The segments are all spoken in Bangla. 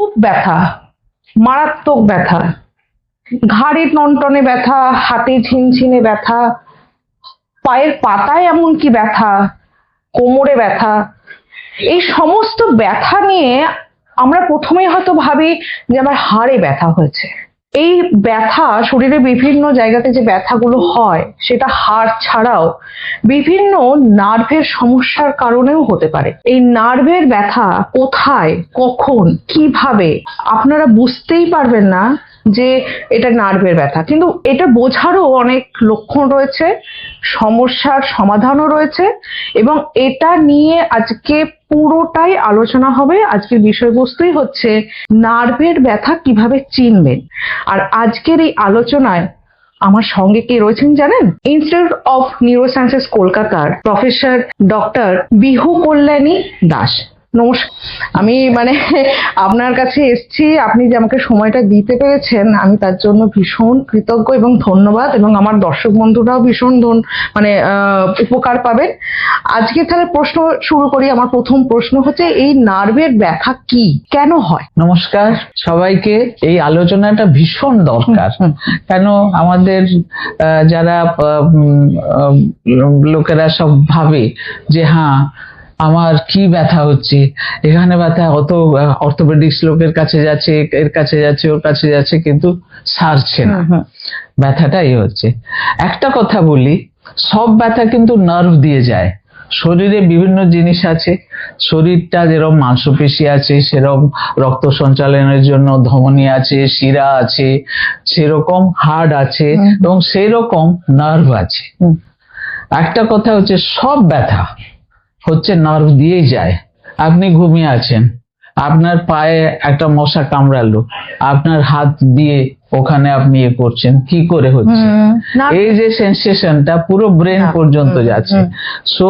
খুব ব্যথা, মারাত্মক ব্যথা, ঘাড়ে টনটনে ব্যথা, হাতে ঝিনঝিনে ব্যথা, পায়ের পাতায় এমনকি ব্যথা, কোমরে ব্যথা, এই সমস্ত ব্যথা নিয়ে আমরা প্রথমেই হয়তো ভাবি যে আমার হাড়ে ব্যথা হয়েছে। এই ব্যথা শরীরে বিভিন্ন জায়গাতে যে ব্যথাগুলো হয় সেটা হাড় ছাড়াও বিভিন্ন নার্ভের সমস্যার কারণেও হতে পারে। এই নার্ভের ব্যথা কোথায়, কখন, কিভাবে আপনারা বুঝতেই পারবেন না যে এটা নার্ভের ব্যথা, কিন্তু এটা বোঝারও অনেক লক্ষণ রয়েছে, সমস্যার সমাধানও রয়েছে, এবং এটা নিয়ে আজকে পুরোটাই আলোচনা হবে। আজকের বিষয়বস্তুই হচ্ছে নার্ভের ব্যথা কিভাবে চিনবেন। আর আজকের এই আলোচনায় আমার সঙ্গে কে রয়েছেন জানেন? ইনস্টিটিউট অফ নিউরোসায়েন্সেস কলকাতার প্রফেসর ডক্টর বিহু কল্যাণী দাস। নমস্কার। আমি আপনার কাছে এসেছি, আপনি যে আমাকে সময়টা দিতে পেরেছেন আমি তার জন্য ভীষণ কৃতজ্ঞ এবং ধন্যবাদ, এবং আমার দর্শক বন্ধুরাও ভীষণ উপকার পাবেন। আজকে তাহলে প্রশ্ন শুরু করি। আমার প্রথম প্রশ্ন হচ্ছে, এই নার্ভের ব্যথা কি, কেন হয়? নমস্কার সবাইকে। এই আলোচনাটা ভীষণ দরকার, কেন আমাদের যারা লোকেরা সব ভাবে যে হ্যাঁ আমার কি ব্যথা হচ্ছে, এখানে ব্যথা, অত অর্থোপেডিক্স লোকের কাছে যাচ্ছে, এর কাছে যাচ্ছে, ওর কাছে যাচ্ছে, কিন্তু সারছে না। ব্যথাটা এই হচ্ছে। একটা কথা বলি, সব ব্যথা কিন্তু নার্ভ দিয়ে যায়। শরীরে বিভিন্ন জিনিস আছে, শরীরটা যেরকম মাংসপেশি আছে, সেরকম রক্ত সঞ্চালনের জন্য ধমনী আছে, শিরা আছে, সেরকম হাড় আছে, এবং সেরকম নার্ভ আছে। একটা কথা হচ্ছে, সব ব্যথা হচ্ছে নার্ভ দিয়েই যায়। আপনি ঘুমিয়ে আছেন, আপনার পায়ে একটা মশা কামড়ালো, আপনার হাত দিয়ে ওখানে আপনি এ করছেন, কি করে হচ্ছে? এই যে সেন্সেশনটা পুরো ব্রেন পর্যন্ত যাচ্ছে। সো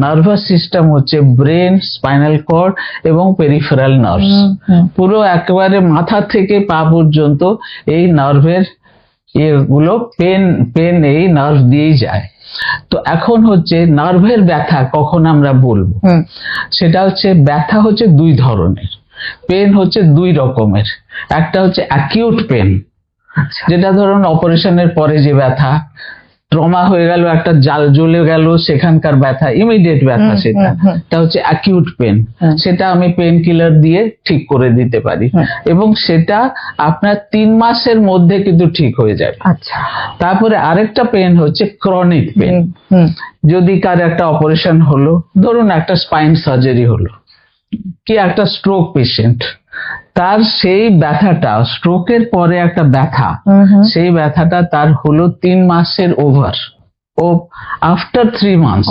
নার্ভাস সিস্টেম হচ্ছে ব্রেন, স্পাইনাল কর্ড এবং পেরিফেরাল নার্ভস, পুরো একেবারে মাথা থেকে পা পর্যন্ত এই নার্ভের এগুলো পেন এই নার্ভ দিয়েই যায়। তো এখন হচ্ছে নার্ভের ব্যথা কখন আমরা বলবো, সেটা হচ্ছে ব্যথা হচ্ছে দুই ধরনের, পেন হচ্ছে দুই রকমের। একটা হচ্ছে অ্যাকিউট পেন, যেটা ধরুন অপারেশনের পরে যে ব্যথা, ট্রমা হয়ে গেল, একটা জাল জ্বলে গেল, সেখানকার ব্যথা, ইমিডিয়েট ব্যথা, সেটা হচ্ছে অ্যাকিউট পেন। সেটা আমি পেন কিলার দিয়ে ঠিক করে দিতে পারি, এবং সেটা আপনার 3 মাসের মধ্যে কিন্তু ঠিক হয়ে যাবে। তারপরে আরেকটা পেন হচ্ছে ক্রনিক পেন। যদি কার একটা অপারেশন হলো, ধরুন একটা স্পাইন সার্জারি হলো, কি একটা স্ট্রোক পেশেন্ট, তার সেই ব্যথাটা, স্ট্রোকের পরে একটা ব্যথা, সেই ব্যথাটা তার হলো 3 মাসের ওভার, ও আফটার 3 মান্থস,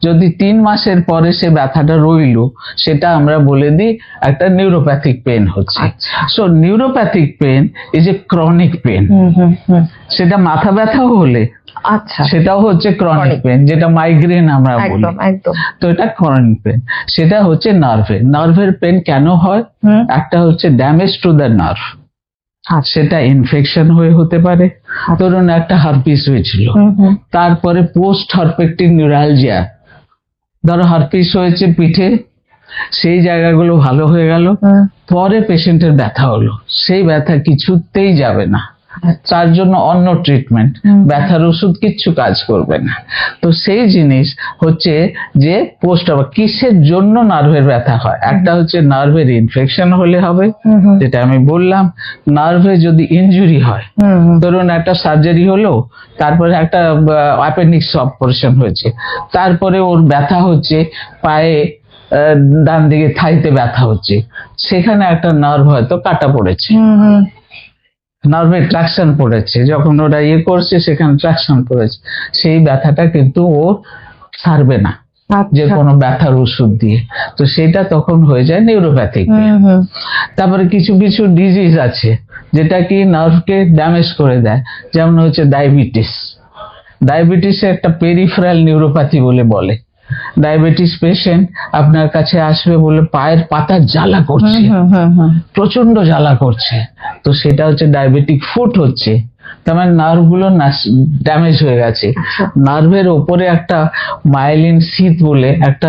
যদি 3 মাসের পরে সে ব্যথাটা রইল, সেটা আমরা বলে দিই একটা নিউরোপ্যাথিক পেন হচ্ছে। So neuropathic pain is a chronic pain. সেটা মাথা ব্যথাও হলে সেটাও হচ্ছে ক্রনিক পেন, যেটা মাইগ্রেন আমরা বলি। তো এটা ক্রনিক পেন, সেটা হচ্ছে নার্ভের পেন কেন হয়? একটা হচ্ছে ড্যামেজ টু দ্য নার্ভ, সেটা ইনফেকশন হয়ে হতে পারে। ধরুন একটা হারপিস হয়েছিল, তারপরে পোস্ট হারপেকটিক নিউরালজিয়া, ধরো হারপিস হয়েছে পিঠে, সেই জায়গাগুলো ভালো হয়ে গেল, পরে পেশেন্টের ব্যথা হলো, সেই ব্যথা কিছুতেই যাবে না, তার জন্য অন্য ট্রিটমেন্ট, ব্যথার ওষুধ কিচ্ছু কাজ করবে না। তো সেই জিনিস হচ্ছে যে পোস্ট, কিসের জন্য নার্ভের ব্যথা হয়? একটা হচ্ছে নার্ভের ইনফেকশন হলে হবে, যেটা আমি বললাম। নার্ভে যদি ইনজুরি হয়, ধরুন একটা সার্জারি হলো, তারপরে একটা অ্যাপেন্ডিক্স অপারেশন হয়েছে, তারপরে ওর ব্যথা হচ্ছে পায়ে, ডান দিকে থাইতে ব্যথা হচ্ছে, সেখানে একটা নার্ভ হয়তো কাটা পড়েছে, নার্ভের ট্রাকশন পড়েছে, যখন ওরা করছে সেখানে ট্রাকশন পড়েছে, সেই ব্যথাটা কিন্তু ও সারবে না যে কোনো ব্যথার ওষুধ দিয়ে। তো সেটা তখন হয়ে যায় নিউরোপ্যাথিক। তারপরে কিছু কিছু ডিজিজ আছে যেটা কি নার্ভকে ড্যামেজ করে দেয়, যেমন হচ্ছে ডায়াবেটিস একটা পেরিফেরাল নিউরোপ্যাথি বলে। ডায়াবেটিস পেশেন্ট আপনার কাছে আসবে বলে পায়ের পাতা জ্বালা করছে, প্রচন্ড জ্বালা করছে, তো সেটা হচ্ছে ডায়াবেটিক ফুট হচ্ছে, তার মানে নার্ভ গুলো ড্যামেজ হয়ে গেছে। নার্ভের ওপরে একটা মাইলিন শীথ বলে একটা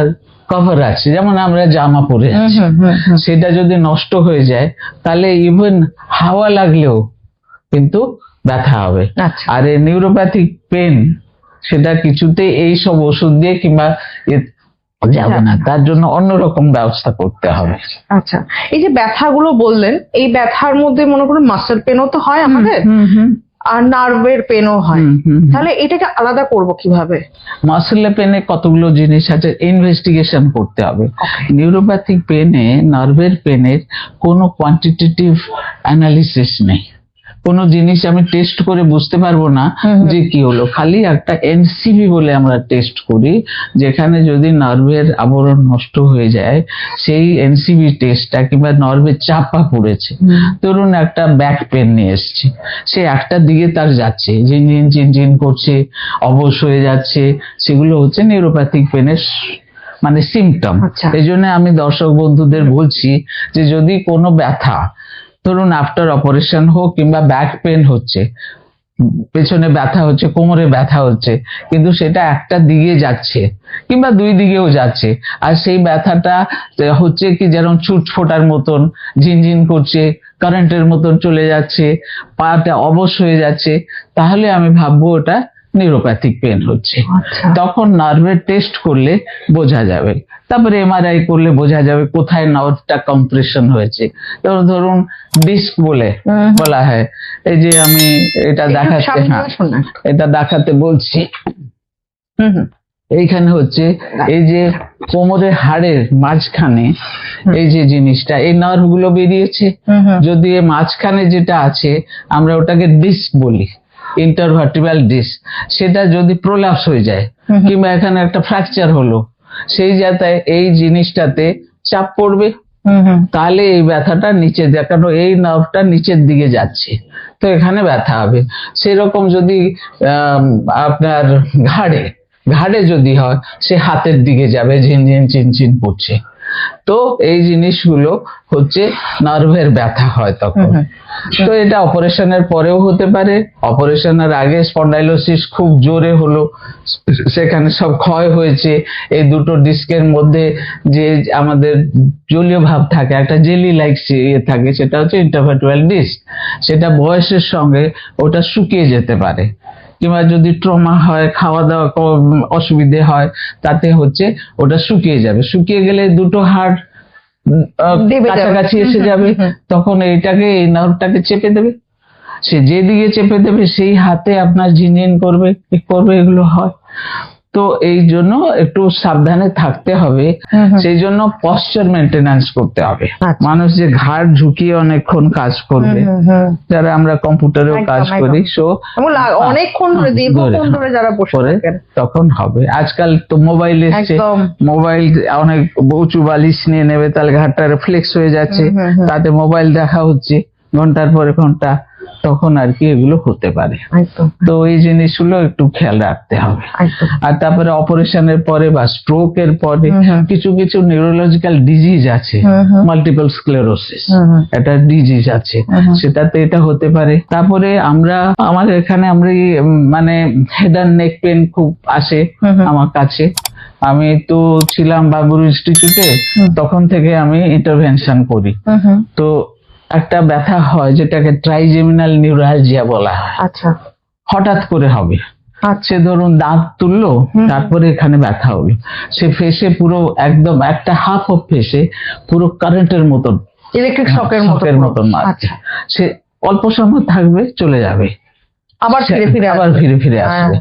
কভার আছে, যেমন আমরা জামা পরে আছি, সেটা যদি নষ্ট হয়ে যায় তাহলে ইভেন হাওয়া লাগলেও কিন্তু ব্যথা হবে। আচ্ছা। আর এই নিউরোপ্যাথিক পেন সেটা কিছুতেই এই সব ওষুধ দিয়ে কিংবা যাবে না, তার জন্য অন্যরকম ব্যবস্থা করতে হবে। আচ্ছা, এই যে ব্যথাগুলো বললেন, এই ব্যথার মধ্যে মনে করুন মাসেল পেনও তো হয় আমাদের, আর নার্ভের পেনও হয়, তাহলে এটাকে আলাদা করব কিভাবে? মাসেল পেনে কতগুলো জিনিস আছে, ইনভেস্টিগেশন করতে হবে। নিউরোপ্যাথিক পেনে, নার্ভের পেনের কোনো কোয়ান্টিটেটিভ অ্যানালিসিস নেই, কোনো জিনিস আমি টেস্ট করে বুঝতে পারবো না যে কি হলো। খালি একটা এনসিবি বলে আমরা টেস্ট করি, যেখানে যদি নার্ভের আবরণ নষ্ট হয়ে যায়, সেই এনসিবি টেস্টটা, কিংবা নার্ভের চাপা পড়েছে, ধরুন একটা ব্যাক পেন নিয়ে এসছে, সে একটা দিকে তার যাচ্ছে, ঝিনঝিন চিনচিন করছে, অবশ হয়ে যাচ্ছে, সেগুলো হচ্ছে নিউরোপ্যাথিক পেনের মানে সিমটম। এই জন্য আমি দর্শক বন্ধুদের বলছি যে যদি কোনো ব্যথা, ধরুন আফটার অপারেশন হোক কিংবা ব্যাক পেন হচ্ছে, পেছনে ব্যথা হচ্ছে, কোমরে ব্যথা হচ্ছে, কিন্তু সেটা একটা দিকে যাচ্ছে কিংবা দুই দিকেও যাচ্ছে, আর সেই ব্যথাটা হচ্ছে কি যেরকম ছুট ফোটার মতন ঝিনঝিন করছে, কারেন্টের মতন চলে যাচ্ছে, পাটা অবশ হয়ে যাচ্ছে, তাহলে আমি ভাববো ওটা নিউরোপ্যাথিক পেন হচ্ছে। তখন নার্ভের টেস্ট করলে বোঝা যাবে, তারপরে এমআরআই করলে বোঝা যাবে কোথায় নার্ভটা কম্প্রেশন হয়েছে। ধরুন ডিস্ক বলে বলা হয়, এই যে আমি এটা দেখাতে, এটা দেখাতে বলছি, এইখানে হচ্ছে এই যে কোমরের হাড়ের মাঝখানে এই যে জিনিসটা, এই নার্ভ গুলো বেরিয়েছে, যদি এর মাঝখানে যেটা আছে আমরা ওটাকে ডিস্ক বলি, ইন্টারভার্টিব্রাল ডিস্ক, সেটা যদি প্রোল্যাপস হয়ে যায় কিংবা এখানে একটা ফ্র্যাকচার হলো, সেই জায়গায় এই জিনিসটাতে চাপ পড়বে, তাহলে এই ব্যথাটা নিচে দেখানো, এই নার্ভটা নিচের দিকে যাচ্ছে, তো এখানে ব্যথা হবে। সেরকম যদি আপনার ঘাড়ে যদি হয়, সে হাতের দিকে যাবে, ঝিনঝিন চিনচিন করছে, তো এই জিনিসগুলো হচ্ছে নার্ভের ব্যথা হয় তখন। তো এটা অপারেশনের পরেও হতে পারে, অপারেশনের আগে স্পন্ডাইলোসিস খুব জোরে হলো, সেখানে সব ক্ষয় হয়েছে, এই দুটো ডিস্কের মধ্যে যে আমাদের জলীয় ভাব থাকে, একটা জেলি লাইক থাকে, সেটা হচ্ছে ইন্টারভার্টিব্রাল ডিস্ক, সেটা বয়সের সঙ্গে ওটা শুকিয়ে যেতে পারে, কিংবা যদি ট্রমা হয়, খাওয়া দাওয়া অসুবিধে হয়, তাতে হচ্ছে ওটা শুকিয়ে যাবে, শুকিয়ে গেলে দুটো হাড় কাছাকাছি এসে যাবে, তখন এইটাকে, এই নার্ভটাকে চেপে দেবে, সে যেদিকে চেপে দেবে সেই হাতে আপনার ঝিনঝিন করবে, এগুলো হয়। তো এই জন্য একটু সাবধানে থাকতে হবে, সেই জন্য পশ্চার মেনটেন্যান্স করতে হবে। মানুষ যে ঘাড় ঝুঁকিয়ে অনেকক্ষণ কাজ করবে, যারা আমরা কম্পিউটারেও কাজ করি, অনেকক্ষণ ধরে যারা বসে থাকেন, তখন হবে। আজকাল তো মোবাইল এসছে, মোবাইল অনেক উঁচু বালিশ নিয়ে নেবে, তাহলে ঘাড়টা রিফ্লেক্স হয়ে যাচ্ছে, তাতে মোবাইল দেখা হচ্ছে ঘন্টার পরে ঘন্টা, তখন আর কি এগুলো হতে পারে। তো এই জিনিসগুলো একটু খেয়াল রাখতে হবে। আর তারপরে অপারেশনের পরে বা স্ট্রোকের পরে কিছু কিছু নিউরোলজিক্যাল ডিজিজ আছে, মাল্টিপল স্ক্লেরোসিস একটা ডিজিজ আছে, সেটাতে এটা হতে পারে। তারপরে আমাদের এখানে মানে হেড অ্যান্ড নেক পেন খুব আসে আমার কাছে। আমি তো ছিলাম বাবুর ইনস্টিটিউটে, তখন থেকে আমি ইন্টারভেনশন করি। তো একটা ব্যথা হয় যেটাকে ট্রাইজেমিনাল নিউরালজিয়া বলা হয়। আচ্ছা, হঠাৎ করে হবে, সে ধরুন দাঁত তুললো, তারপরে এখানে ব্যথা হলো, সে ফেসে পুরো একদম একটা হাফ অফ ফেসে পুরো কারেন্টের মতন, ইলেকট্রিক শকের মতন মারছে, সে অল্প সময় থাকবে, চলে যাবে, আবার ফিরে ফিরে আসবে।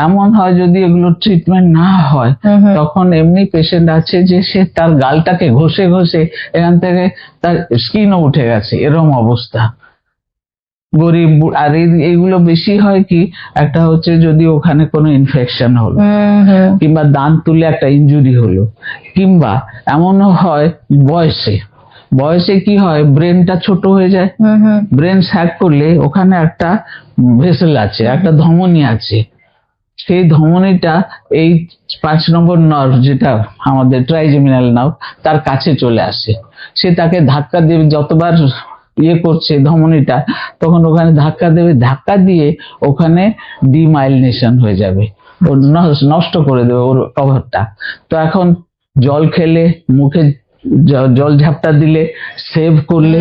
এমন হয় যদি এগুলো ট্রিটমেন্ট না হয়, তখন এমনি পেশেন্ট আছে যে সে তার গালটাকে ঘষে ঘষে এখান থেকে তার স্কিনও উঠে গেছে, এরকম অবস্থা গরিব। আর এইগুলো বেশি হয় কি, একটা হচ্ছে যদি ওখানে কোনো ইনফেকশন হলো, কিংবা দাঁত তুলে একটা ইনজুরি হলো, কিংবা এমনও হয় বয়সে কি হয়, ব্রেনটা ছোট হয়ে যায়, ব্রেন স্যাক করলে ওখানে একটা ভেসেল আছে, একটা ধমনী আছে, সেই ধমনীটা এই 5 নম্বর নার্ভ যেটা আমাদের ট্রাইজেমিনাল নার্ভ, তার কাছে চলে আসে, সে তাকে ধাক্কা দেবে, যতবার করছে ধমনীটা, তখন ওখানে ধাক্কা দেবে, ধাক্কা দিয়ে ওখানে ডিমাইলিনেশন হয়ে যাবে, ওর নষ্ট করে দেবে ওর কভারটা। তো এখন জল খেলে, মুখে জল ঝাপটা দিলে, সেভ করলে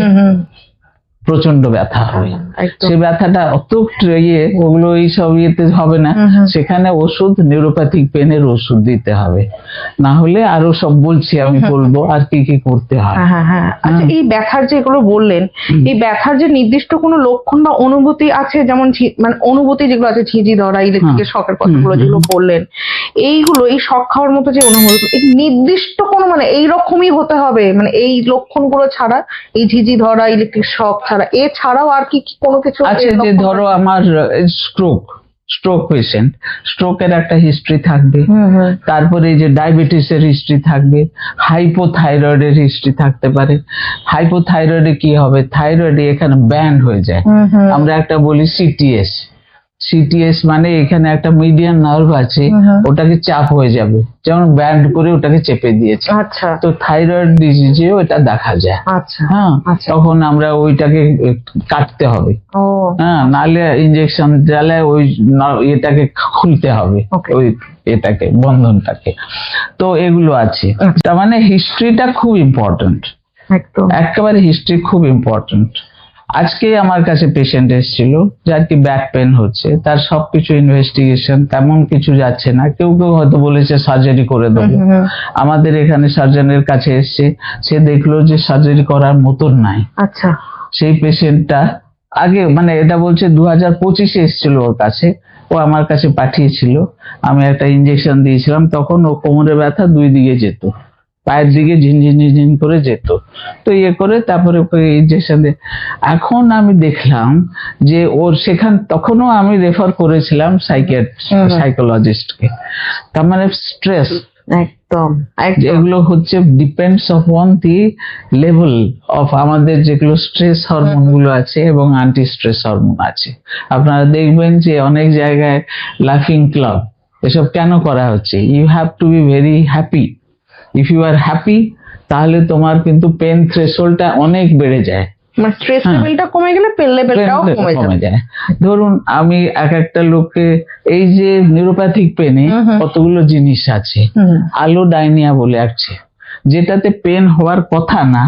প্রচন্ড ব্যথা হবে। একদম। সেই ব্যথাটা অত ওগুলো এইসব ইয়েতে হবে না, সেখানে ওষুধ, নিউরোপ্যাথিক পেনের ওষুধ দিতে হবে, না হলে আরো সব বলছি আমি, বলবো আর কি কি করতে হয়। হ্যাঁ। আচ্ছা, এই ব্যথার যে এগুলো বললেন, এই ব্যথার যে নির্দিষ্ট কোনো লক্ষণ বা অনুভূতি আছে, যেমন মানে অনুভূতি যেগুলো আছে, ঝিঁঝি ধরা, ইলেকট্রিকের শকের কথাগুলো যেগুলো বললেন, এইগুলো, এই শক খাওয়ার মতো যে অনুভূতি, এই নির্দিষ্ট কোনো মানে এইরকমই হতে হবে, মানে এই লক্ষণগুলো ছাড়া, এই ঝিঁঝি ধরা, ইলেকট্রিক শক ছাড়া, এছাড়াও আর কি কি কোনো কিছু আছে? যে ধরো আমার স্ট্রোক পেশেন্ট, স্ট্রোকের একটা হিস্ট্রি থাকবে, তারপরে এই যে ডায়াবেটিসের হিস্ট্রি থাকবে, হাইপোথাইরয়েডের হিস্ট্রি থাকতে পারে। হাইপোথাইরয়েডে কি হবে, থাইরয়েডে এখানে ব্যান্ড হয়ে যায়, আমরা একটা বলি সিটিএস, মানে এখানে একটা মিডিয়ান নার্ভ আছে, ওটাকে চাপ হয়ে যাবে, যেমন ব্যান্ড করে ওটাকে চেপে দিয়েছে। আচ্ছা। তো থাইরয়েড ডিজিজেও এটা দেখা যায়। আচ্ছা। হ্যাঁ, তখন আমরা ওইটাকে কাটতে হবে, নালে ইনজেকশন দিলে ওই এটাকে খুলতে হবে, ওই এটাকে, বন্ধনটাকে। তো এগুলো আছে, তার মানে হিস্ট্রিটা খুব ইম্পর্টেন্ট, একেবারে হিস্ট্রি খুব ইম্পর্টেন্ট। আজকে আমার কাছে পেশেন্ট এসেছিল, যার কি ব্যাক পেন হচ্ছে, তার সবকিছু ইনভেস্টিগেশন, তেমন কিছু যাচ্ছে না, কেউ কেউ হয়তো বলেছে সার্জারি করে দেবো। আমাদের এখানে সার্জনের কাছে এসছে, সে দেখলো যে সার্জারি করার মতন নাই। আচ্ছা। সেই পেশেন্টটা আগে, মানে এটা বলছে 2025-এ এসেছিল ওর কাছে, ও আমার কাছে পাঠিয়েছিল, আমি একটা ইনজেকশন দিয়েছিলাম, তখন ও কোমরে ব্যথা দুই দিকে যেত, পায়ের দিকে ঝিনঝিন করে যেত, তো ইয়ে করে তারপরে ইনজেকশন দিয়ে। এখন আমি দেখলাম যে ওর তখনও আমি রেফার করেছিলাম সাইকোলজিস্টকে, তার মানে স্ট্রেস, একদম এগুলো হচ্ছে depends on the level of আমাদের যেগুলো স্ট্রেস হরমোন গুলো আছে এবং অ্যান্টি স্ট্রেস হরমোন আছে। আপনারা দেখবেন যে অনেক জায়গায় লাফিং ক্লাব এসব কেন করা হচ্ছে, you have to be very happy. If you are happy, তাহলে তোমার কিন্তু পেন থ্রেশহোল্ডটা অনেক বেড়ে যায়, মানে স্ট্রেস লেভেলটা কমে গেলে পেন লেভেলটাও কমে যায়। ধরুন আমি একটা লোককে, এই যে নিউরোপ্যাথিক পেনে কতগুলো জিনিস আছে, অ্যালোডাইনিয়া বলে আছে, যেটাতে পেন হওয়ার কথা না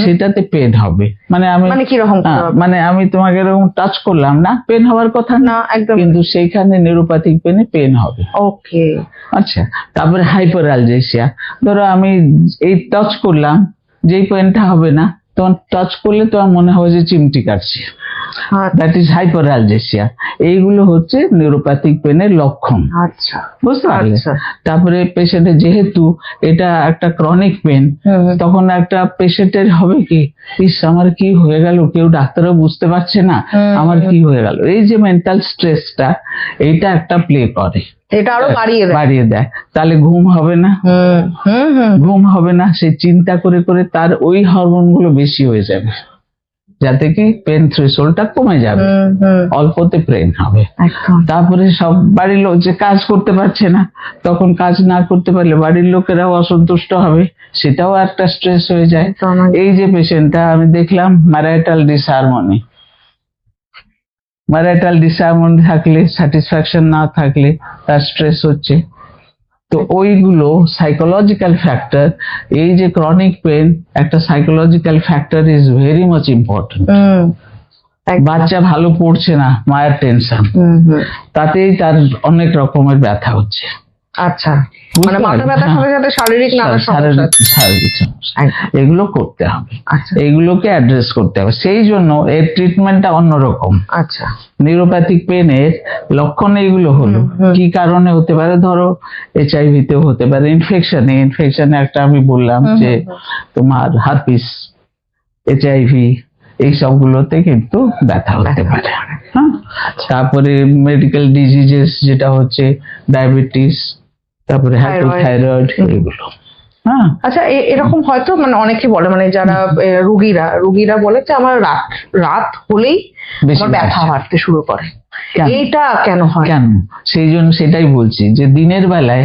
সেটাতে পেন হবে। মানে আমি তোমাকে এরকম টাচ করলাম না, পেন হওয়ার কথা না, কিন্তু সেইখানে নিউরোপ্যাথিক পেনে পেন হবে। ওকে, আচ্ছা। তারপরে হাইপারঅ্যালজেসিয়া, ধরো আমি এই টাচ করলাম, যেই পেনটা হবে না, তখন টাচ করলে তোমার মনে হবে যে চিমটি কাটছে, দ্যাট ইজ হাইপারঅ্যালজেসিয়া। এইগুলো হচ্ছে নিউরোপ্যাথিক পেনের লক্ষণ। আচ্ছা, বুঝতে পারলে? তারপরে পেশেন্টের যেহেতু এটা একটা ক্রনিক পেন, তখন একটা পেশেন্টের হবে কি, আমার কি হয়ে গেল, কেউ ডাক্তারও বুঝতে পারছে না আমার কি হয়ে গেল। এই যে মেন্টাল স্ট্রেসটা, এইটা একটা প্লে করে, এটা আরো বাড়িয়ে দেয়। তাহলে ঘুম হবে না, সে চিন্তা করে করে তার ওই হরমোন গুলো বেশি হয়ে যাবে, যাতে কি পেন থ্রেশহোল্ডটা কমে যাবে, অল্পতে পেন হবে। তারপরে সব বাড়ির লোক যে কাজ করতে পারছে না, তখন কাজ না করতে পারলে বাড়ির লোকেরাও অসন্তুষ্ট হবে, সেটাও একটা স্ট্রেস হয়ে যায়। এই যে পেশেন্টটা আমি দেখলাম, ম্যারিটাল ডিসহারমনি থাকলে, স্যাটিসফ্যাকশন না থাকলে তার স্ট্রেস হচ্ছে। তো ওইগুলো সাইকোলজিক্যাল ফ্যাক্টর, এই যে ক্রনিক পেন, একটা psychological factor is very much important. বাচ্চা ভালো পড়ছে না, মায়ের টেনশন, তাতেই তার অনেক রকমের ব্যথা হচ্ছে। আচ্ছা, মানে মাথা ব্যথার সাথে সাথে শারীরিক সমস্যা, এগুলো করতে হবে, এইগুলোকে অ্যাড্রেস করতে হবে। সেই জন্য এর ট্রিটমেন্টটা অন্যরকম। আচ্ছা, নিউরোপ্যাথিক পেনের লক্ষণ এইগুলো হলো, কি কারণে হতে পারে, ধরো HIV তেও হতে পারে, ইনফেকশনে একটা আমি বললাম যে তোমার হারপিস, HIV, এই সবগুলোতে কিন্তু ব্যথা হতে পারে। হ্যাঁ, তারপরে মেডিকেল ডিজিজেস যেটা হচ্ছে ডায়াবেটিস, তারপরে হাইপোথাইরয়েড, এগুলো। আচ্ছা, এরকম হয়তো মানে অনেকে বলে, মানে যারা রুগীরা বলে যে আমার রাত হলেই আমার ব্যথা বাড়তে শুরু করে, এইটা কেন হয়? সেই জন্য সেটাই বলছি যে দিনের বেলায়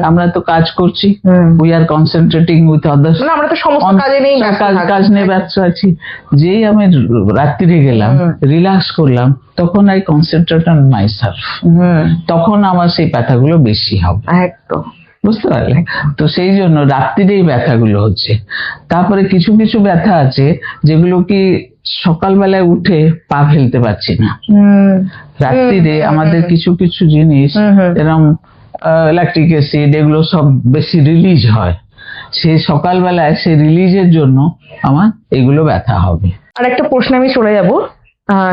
আমরা তো কাজ করছি, we are concentrating with others, আমরা তো সমস্ত কাজ নিয়ে ব্যস্ত আছি। যেই আমি রাত্রিরে গেলাম, রিল্যাক্স করলাম, তখন আই কনসেন্ট্রেট অন মাইসেলফ, তখন আমার সেই ব্যথাগুলো বেশি হবে। একদম। বুঝতে পারলে? তো সেই জন্য রাত্রিরে এই ব্যথাগুলো হচ্ছে। তারপরে কিছু কিছু ব্যথা আছে যেগুলো কি সকালবেলায় উঠে পা ফেলতে পারছি না। রাত্রিরে আমাদের কিছু কিছু জিনিস এরকম ইলেকট্রিক অ্যাসিড এগুলো সব বেশি রিলিজ হয়, সেই সকালবেলায় সেই রিলিজের জন্য আমার এগুলো ব্যথা হবে। আর একটা প্রশ্ন আমি চলে যাব,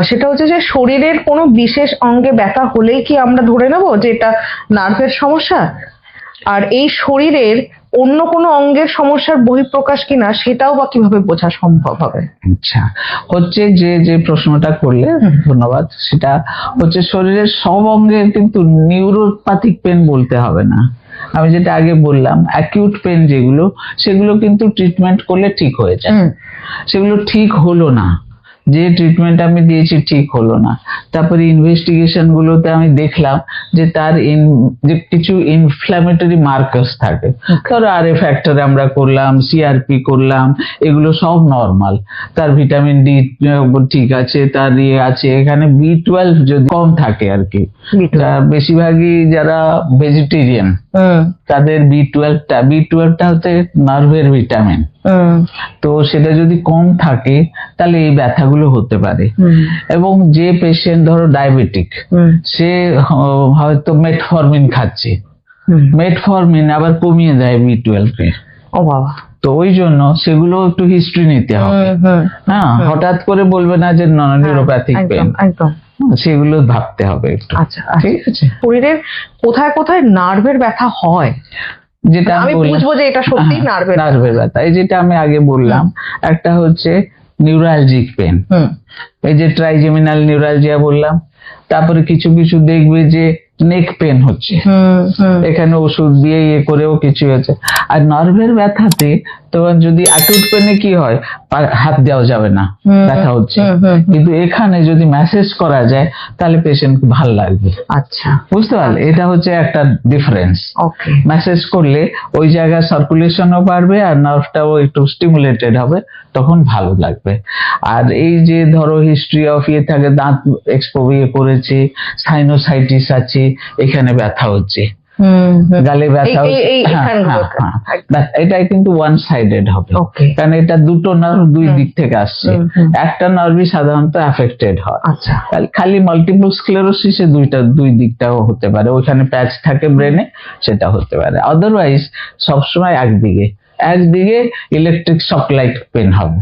সেটা হচ্ছে যে শরীরের কোনো বিশেষ অঙ্গে ব্যথা হলেই কি আমরা ধরে নেব যে এটা নার্ভের সমস্যা, আর এই শরীরের অন্য কোনো অঙ্গের সমস্যার বহিঃপ্রকাশ কিনা সেটাও বা কিভাবে বোঝা সম্ভব হবে? আচ্ছা, হচ্ছে যে যে প্রশ্নটা করলে ধন্যবাদ, সেটা হচ্ছে শরীরের সব অঙ্গের কিন্তু নিউরোপ্যাথিক পেন বলতে হবে না। আমি যেটা আগে বললাম অ্যাকিউট পেন যেগুলো, সেগুলো কিন্তু ট্রিটমেন্ট করলে ঠিক হয়ে যায়। সেগুলো ঠিক হলো না, যে ট্রিটমেন্ট আমি দিয়েছি ঠিক হলো না, তারপরে ইনভেস্টিগেশন গুলোতে আমি দেখলাম যে তার যে কিছু ইনফ্ল্যামেটরি মার্কার্স থাকে, ধরো আরএ ফ্যাক্টর আমরা করলাম, সিআরপি করলাম, এগুলো সব নর্মাল, তার ভিটামিন ডি ঠিক আছে, তার ইয়ে আছে, এখানে বি12 যদি কম থাকে আর কি, বেশিরভাগই যারা ভেজিটেরিয়ান তাদের বি12টা হচ্ছে নার্ভের ভিটামিন, তো সেটা যদি কম থাকে তাহলে এই ব্যথাগুলো হতে পারে। এবং যে পেশেন্ট ধরো ডায়াবেটিক, সে হয়তো মেটফরমিন খাচ্ছে, মেটফরমিন আবার কমিয়ে দেয় বি12 কে, ও বাবা, তো ওই জন্য সেগুলো একটু হিস্ট্রি নিতে হবে। হ্যাঁ, হঠাৎ করে বলবে না যে নিউরোপ্যাথিক পেন, সেগুলো ভাবতে হবে একটু। আচ্ছা, ঠিক আছে। শরীরের কোথায় কোথায় নার্ভের ব্যথা হয় যেটা আমি বুঝবো যে এটা সত্যি নার্ভের ব্যথা? এই যেটা আমি আগে বললাম, একটা হচ্ছে নিউরালজিক পেন, এই যে ট্রাইজেমিনাল নিউরালজিয়া বললাম। তারপরে কিছু কিছু দেখবে যে নেক পেন হচ্ছে, এখানে ওষুধ দিয়ে ইয়ে করেও কিছু হচ্ছে। আর নার্ভের ব্যথাতে তখন যদি অ্যাকিউট পেনে কি হয়, হাত দেওয়া যাবে না, ব্যথা হচ্ছে, কিন্তু এখানে যদি ম্যাসেজ করা যায় তাহলে পেশেন্ট ভালো লাগবে। আচ্ছা, বুঝতে পারলে? এটা হচ্ছে একটা ডিফারেন্স। ম্যাসেজ করলে ওই জায়গায় সার্কুলেশনও বাড়বে আর নার্ভটাও একটু স্টিমুলেটেড হবে, তখন ভালো লাগবে। আর এই যে ধরো হিস্ট্রি অফ ইয়ে থাকে, দাঁত এক্সপোভিয়ে করেছে, সাইনোসাইটিস আছে, এখানে ব্যথা হচ্ছে, গালে ব্যথা, এটা কিন্তু ওয়ান সাইডেড হবে, কারণ এটা দুটো নার্ভ দুই দিক থেকে আসছে, একটা নার্ভই সাধারণত অ্যাফেক্টেড হয়। খালি মাল্টিপল স্ক্লেরোসিসে দুই দিকটাও হতে পারে, ওইখানে প্যাচ থাকে ব্রেনে, সেটা হতে পারে। আদারওয়াইজ সবসময় একদিকে ইলেকট্রিক শক লাইট পেন হবে,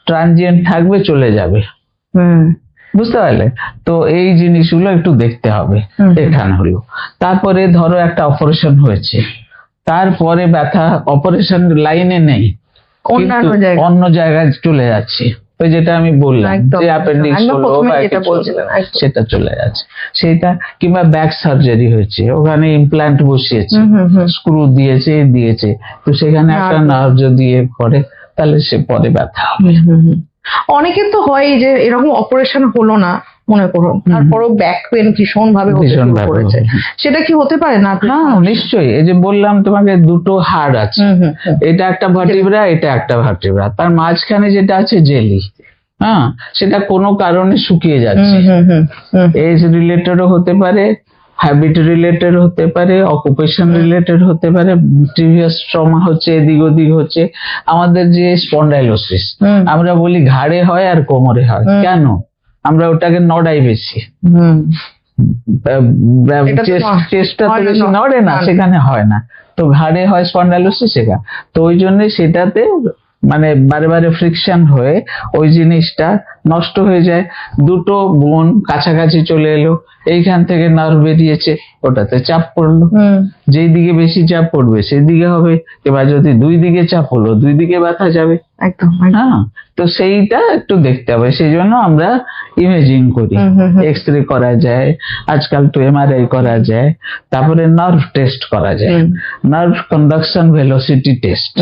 ট্রানজিয়েন্ট থাকবে, চলে যাবে। বুঝতে পারলে? তো এই জিনিসগুলো একটু দেখতে হবে। এখানে হলো, তারপরে ধরো একটা অপারেশন হয়েছে, তারপরে ব্যথা অপারেশন লাইনে নেই, অন্য জায়গায় চলে যাচ্ছে, ওই যেটা আমি বললাম যে অ্যাপেন্ডিক্স হলো সেটা চলে যাচ্ছে, সেটা, কিংবা ব্যাক সার্জারি হয়েছে, ওখানে ইমপ্ল্যান্ট বসিয়েছে, স্ক্রু দিয়েছে, তো সেখানে একটা নার্ভ যদি করে তাহলে সে পরে ব্যথা হবে। অনেকের তো হয় যে এরকম অপারেশন হলো না মনে করো, তারপরও ব্যাক পেন ভীষণ ভাবে করেছে, সেটা কি হতে পারে না? হ্যাঁ, নিশ্চয়ই। এই যে বললাম তোমাকে দুটো হাড় আছে, এটা একটা ভার্টিব্রা, এটা একটা ভার্টিব্রা, তার মাঝখানে যেটা আছে জেলি, হ্যাঁ, সেটা কোনো কারণে শুকিয়ে যাচ্ছে, এজ রিলেটেডও হতে পারে, হ্যাবিট রিলেটেড হতে পারে, অকুপেশন রিলেটেড হতে পারে, প্রিভিয়াস ট্রমা হচ্ছে, এদিক ওদিক হচ্ছে। আমাদের যে স্পন্ডাইলোসিস আমরা বলি ঘাড়ে হয় আর কোমরে হয়, কেন? আমরা ওটাকে নড়াই বেশি, চেষ্টা তো বেশি নড়ে না, সেখানে হয় না, তো ঘাড়ে হয় স্পন্ডাইলোসিস, সেখানে তো ওই জন্য সেটাতে মানে বারে বারে ফ্রিকশন হয়ে ওই জিনিসটা নষ্ট হয়ে যায়, দুটো বোন কাছাকাছি চলে এলো, এইখান থেকে নার্ভ বেরিয়েছে, ওটাতে চাপ পড়লো, যেই দিকে বেশি চাপ পড়বে সেই দিকে হবে, এবার যদি দুই দিকে চাপ হলো দুই দিকে ব্যথা যাবে। একদম, হ্যাঁ, তো সেইটা একটু দেখতে হবে, সেই জন্য আমরা ইমেজিং করি, এক্সরে করা যায়, আজকাল তো এমআরআই করা যায়, তারপরে নার্ভ টেস্ট করা যায়, নার্ভ কন্ডাকশন ভেলোসিটি টেস্ট,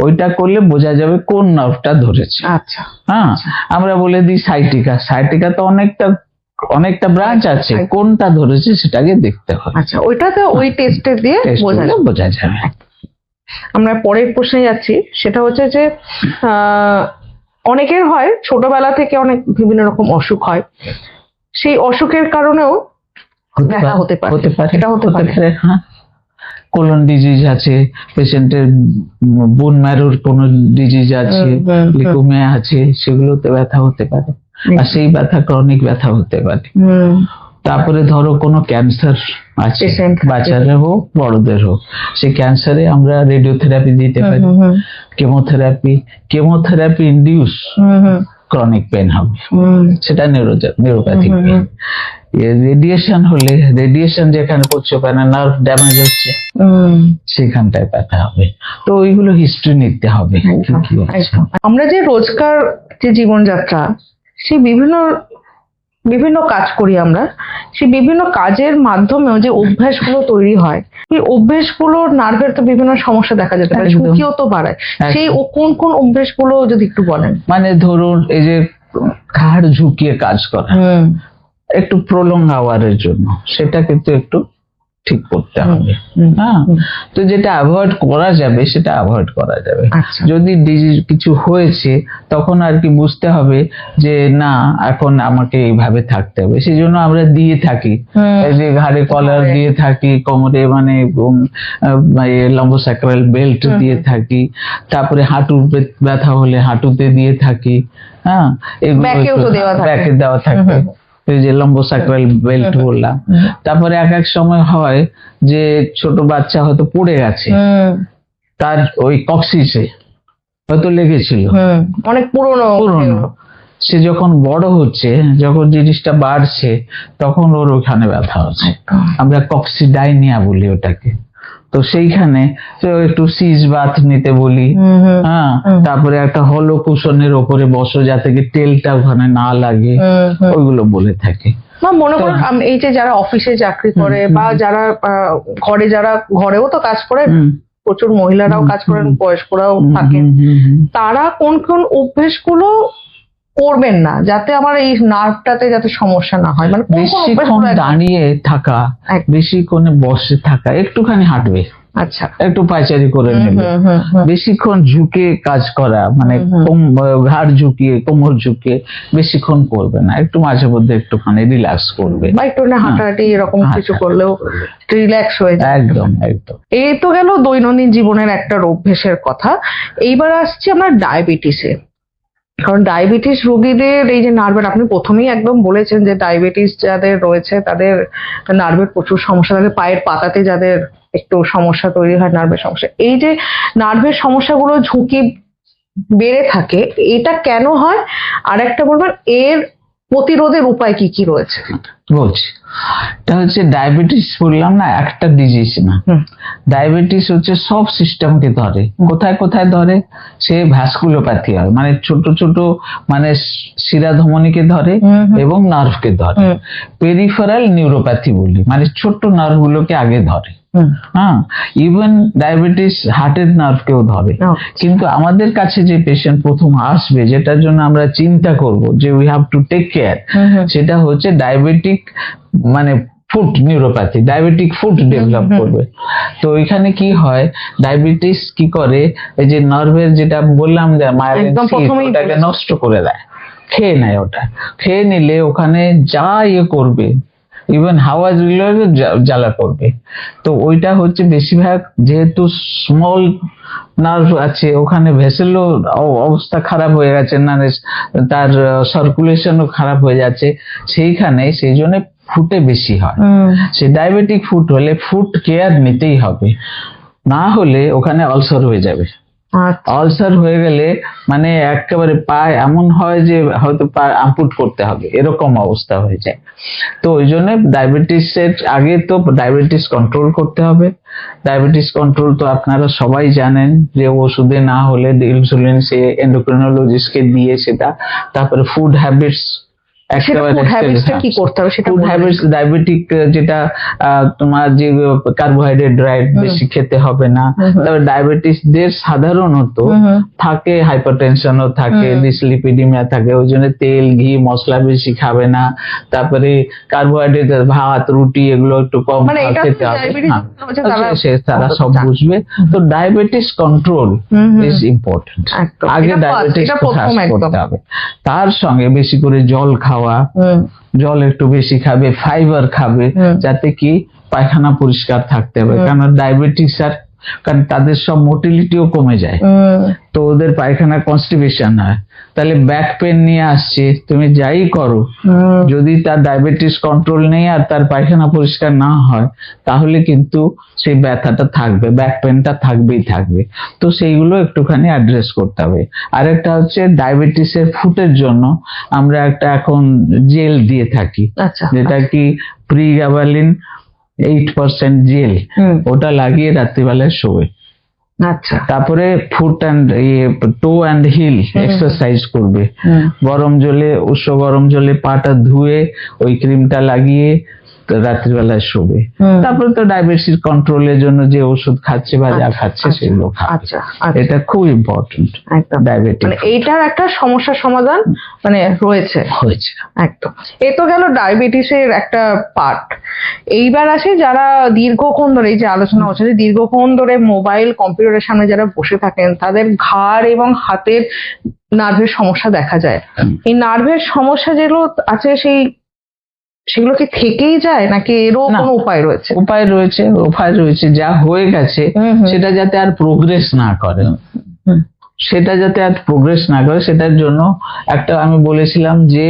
ওইটা করলে বোঝা যাবে কোন নার্ভটা ধরেছে। আচ্ছা, হ্যাঁ, আমরা বলে দিই সাইটিকা তো অনেকটা ব্রাঞ্চ আছে, কোনটা ধরেছে সেটাকে দেখতে হবে। আচ্ছা, ওইটাতে ওই টেস্টে দিয়ে বোঝা যাবে। আমরা পরের প্রশ্নে যাচ্ছি, সেটা হচ্ছে যে অনেকের হয় ছোটবেলা থেকে অনেক বিভিন্ন রকম অসুখ হয়, সেই অসুখের কারণেও ব্যথা হতে পারে, এটা হতে পারে। হ্যাঁ, কোলন ডিজিজ আছে, পেশেন্টের বোন ম্যারোর কোনো ডিজিজ আছে, লিকুমিয়া আছে, সেগুলোতে ব্যথা হতে পারে। আর সেই ব্যথা ক্রনিক ব্যথা হতে পারে। তারপরে ধরো কোনো ক্যান্সার আছে, বাচ্চাদের হোক বড়দের হোক, সেই ক্যান্সারে আমরা রেডিওথেরাপি দিতে পারি, কেমোথেরাপি ইনডিউস ক্রনিক পেন হবে, সেটা নিউরোপ্যাথিক পেন। রেডিয়েশন হলে, রেডিয়েশন যেখানে পড়ছে ওখানে নার্ভ ড্যামেজ হচ্ছে, সেখানটায় ব্যথা হবে। তো ওইগুলো হিস্ট্রি নিতে হবে। আমরা যে রোজকার যে জীবনযাত্রা, সেই বিভিন্ন কাজ করি আমরা, সেই বিভিন্ন কাজের মাধ্যমেও যে অভ্যাসগুলো তৈরি হয়, এই অভ্যাসগুলো নার্ভের তো বিভিন্ন সমস্যা দেখা যেতে পারে, ঝুঁকিও তো বাড়ায়। সেই কোন কোন অভ্যাসগুলো যদি একটু বলেন। মানে ধরুন এই যে ঘাড় ঝুঁকিয়ে কাজ করা একটু প্রলং আওয়ারের জন্য, সেটা কিন্তু একটু ঠিক করতে হবে। হ্যাঁ, তো যেটা অ্যাভয়েড করা যাবে সেটা অ্যাভয়েড করা যাবে। যদি ডিজিজ কিছু হয়েছে তখন আর কি বুঝতে হবে যে না, এখন আমাকে এইভাবে থাকতে হবে। সেই জন্য আমরা দিয়ে থাকি, এই যে ঘাড়ে কলার দিয়ে থাকি, কোমরে মানে লম্বোস্যাক্রাল বেল্ট দিয়ে থাকি, তারপরে হাঁটুর ব্যথা হলে হাঁটুতে দিয়ে থাকি। হ্যাঁ, এগুলো ব্যাকে দেওয়া থাকে, এই যে লম্বোস্যাক্রাল বেল্ট বললাম। তারপরে এক এক সময় হয় যে ছোট বাচ্চা হয়তো পড়ে গেছে, তার ওই কক্সিসে হয়তো লেগেছিল, অনেক পুরনো, সে যখন বড় হচ্ছে, যখন জিনিসটা বাড়ছে, তখন ওর ওখানে ব্যথা হচ্ছে। আমরা কক্সিডাইনিয়া বলি ওটাকে। তো সেইখানে একটু সিজ বাথ নিতে বলি। হ্যাঁ, তারপরে একটা হলো কুশনের ওপরে বসো যাতে তেলটা ওখানে না লাগে, ওইগুলো বলে থাকে। মনে করুন এই যে যারা অফিসে চাকরি করে বা যারা ঘরেও তো কাজ করেন, প্রচুর মহিলারাও কাজ করেন, বয়স্করাও থাকেন, তারা কোন কোন অভ্যেসগুলো করবেন না যাতে আমার এই নার্ভটাতে যাতে সমস্যা না হয়? মানে বেশিক্ষণ দাঁড়িয়ে থাকা, বেশিক্ষণ বসে থাকা, একটুখানি হাঁটবে, আচ্ছা, একটু পায়চারি করে নেবে, বেশিক্ষণ ঝুঁকে কাজ করা, মানে ঘাড় ঝুঁকিয়ে কোমর ঝুঁকিয়ে বেশিক্ষণ করবে না, একটু মাঝে মধ্যে একটুখানি রিল্যাক্স করবে, বা একটু হাঁটাহাঁটি এরকম কিছু করলেও রিল্যাক্স হয়ে যায়। একদম একদম। এই তো গেল দৈনন্দিন জীবনের একটা অভ্যেসের কথা। এইবার আসছি আমরা ডায়াবেটিসে। কারণ ডায়াবেটিস রোগীদের এই যে নার্ভের, আপনি প্রথমেই একদম বলেছেন যে ডায়াবেটিস যাদের রয়েছে তাদের নার্ভের প্রচুর সমস্যা থাকে, পায়ের পাতাতে যাদের একটু সমস্যা তৈরি হয়, নার্ভের সমস্যা, এই যে নার্ভের সমস্যাগুলো ঝুঁকি বেড়ে থাকে, এটা কেন হয়? আর একটা বলবেন এর প্রতিরোধের উপায় কি কি রয়েছে? বলছি, এটা হচ্ছে ডায়াবেটিস বললাম না, একটা ডিজিজ না। ডায়াবেটিস হচ্ছে সব সিস্টেমকে ধরে। কোথায় কোথায় ধরে? সে ভ্যাসকুলোপ্যাথি হয়, মানে ছোট ছোট মানে শিরা ধমনীকে ধরে এবং নার্ভকে ধরে। পেরিফেরাল নিউরোপ্যাথি বলি, মানে ছোট্ট নার্ভগুলোকে আগে ধরে। হ্যাঁ, ইভেন ডায়াবেটিস হার্টের নার্ভকেও ধরে। কিন্তু আমাদের কাছে যে পেশেন্ট প্রথম আসবে, যেটার জন্য আমরা চিন্তা করব যে we have to take care, সেটা হচ্ছে ডায়াবেটিক মানে foot neuropathy, diabetic foot develop করবে। তো এখানে কি হয়, ডায়াবেটিস কি করে, এই যে নার্ভের যেটা বললাম যে মায়োলিন সিট, ওটাকে নষ্ট করে দেয়, খেয়ে নেয়। ওটা খেয়ে নিলে ওখানে যা ইয়ে করবে, ইভেন হাওয়া জ্বালা করবে। তো ওইটা হচ্ছে বেশিরভাগ, যেহেতু স্মল নার্ভ আছে ওখানে, ভেসেলও অবস্থা খারাপ হয়ে গেছে, না তার সার্কুলেশনও খারাপ হয়ে যাচ্ছে সেইখানে, সেই জন্য ফুটে বেশি হয়। সে ডায়াবেটিক ফুট হলে ফুট কেয়ার নিতেই হবে, না হলে ওখানে আলসার হয়ে যাবে। আলসার হয়ে গেলে মানে একেবারে পায়ে এমন হয় যে হয়তো পা আমপুট করতে হবে, এরকম অবস্থা হয়ে যায়। তো ওই জন্য ডায়াবেটিসের আগে তো ডায়াবেটিস কন্ট্রোল করতে হবে। ডায়াবেটিস কন্ট্রোল তো আপনারা সবাই জানেন যে ওষুধে না হলে ইনসুলিন সে এন্ডোক্রিনোলজিস্টকে দিয়ে সেটা, তারপরে ফুড হ্যাবিটস, ডায়াবেটিক যেটা তোমার যে কার্বোহাইড্রেট ডায়েট বেশি খেতে হবে না। তবে ডায়াবেটিসদের সাধারণত থাকে হাইপারটেনশনও থাকে, ডিসলিপিডিমিয়া থাকে, ওই জন্য তেল ঘি মশলা বেশি খাবে না। তারপরে কার্বোহাইড্রেট ভাত রুটি এগুলো একটু কম খেতে হবে, তারা সব বুঝবে। তো ডায়াবেটিস কন্ট্রোল ইজ ইম্পর্টেন্ট। আগে ডায়াবেটিস করতে হবে, তার সঙ্গে বেশি করে জল খাওয়া, জল একটু বেশি খাবে, ফাইবার খাবে, যাতে কি পায়খানা পরিষ্কার থাকতে হবে, কারণ ডায়াবেটিস আর কারণ তাদের সব মোটিলিটিও কমে যায়, তো ওদের পায়খানা কনস্টিপেশন হয়। তাহলে ব্যাক পেন নিয়ে আসছে, তুমি যাই করো, যদি তার ডায়াবেটিস কন্ট্রোল নেই আর তার পায়খানা পরিষ্কার না হয়, তাহলে কিন্তু সেই ব্যথাটা থাকবে, ব্যাক পেনটা থাকবেই থাকবে। তো সেইগুলো একটুখানি অ্যাড্রেস করতে হবে। আরেকটা হচ্ছে ডায়াবেটিসের ফুটের জন্য আমরা একটা এখন জেল দিয়ে থাকি, আচ্ছা, যেটা কি প্রিগাবালিন 8% জেল, ওটা লাগিয়ে রাত্রিবেলায় শোবে। আচ্ছা, তারপরে foot and toe and heel exercise করবে, গরম জলে, উষ্ণ গরম জলে পাটা ধুয়ে ওই ক্রিমটা লাগিয়ে রাত্রিবেলায় শোবে। তারপরে তো ডায়াবেটিস কন্ট্রোলের জন্য যে ওষুধ খাচ্ছে বা যা খাচ্ছে সেগুলো খাবে। আচ্ছা, এটা খুব ইম্পর্টেন্ট। একদম, ডায়াবেটিস মানে এইটার একটা সমস্যার সমাধান মানে রয়েছে। একদম, এ তো গেল ডায়াবেটিসের একটা পার্ট। এইবার আসে যারা দীর্ঘক্ষণ ধরে, এই যে আলোচনা হচ্ছে যে দীর্ঘক্ষণ ধরে মোবাইল কম্পিউটারের সামনে যারা বসে থাকেন, তাদের ঘাড় এবং হাতের নার্ভের সমস্যা দেখা যায়। এই নার্ভের সমস্যা যেগুলো আছে সেগুলো কি থেকেই যায়, নাকি এরও কোনো উপায় রয়েছে? উপায় রয়েছে। যা হয়ে গেছে সেটা যাতে আর প্রোগ্রেস না করে, সেটার জন্য একটা আমি বলেছিলাম যে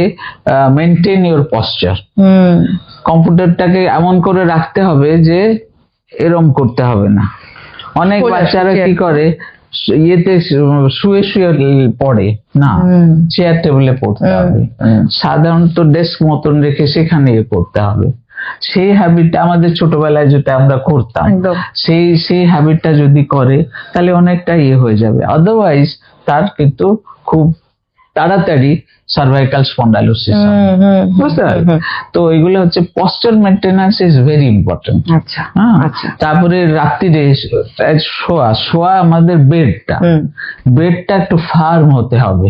মেনটেন ইওর পশ্চার। কম্পিউটারটাকে এমন করে রাখতে হবে যে এরম করতে হবে না। অনেক বাচ্চারা কি করে, ইয়েতে শুয়ে শুয়ে পড়ে না, চেয়ার টেবিলে পড়তে হবে, সাধারণত ডেস্ক মতন রেখে সেখানে করতে হবে। সেই হ্যাবিটটা আমাদের ছোটবেলায় যেটা আমরা করতাম, সেই হ্যাবিটটা যদি করে তাহলে অনেকটা হয়ে যাবে। আদারওয়াইজ তার কিন্তু খুব তাড়াতাড়ি সার্ভাইকাল স্পন্ডাইলোসিস, বুঝতে পারলে? তো এগুলো হচ্ছে posture maintenance is very important. তারপরে রাত্রিরে শোয়া আমাদের বেডটা একটু ফার্ম হতে হবে।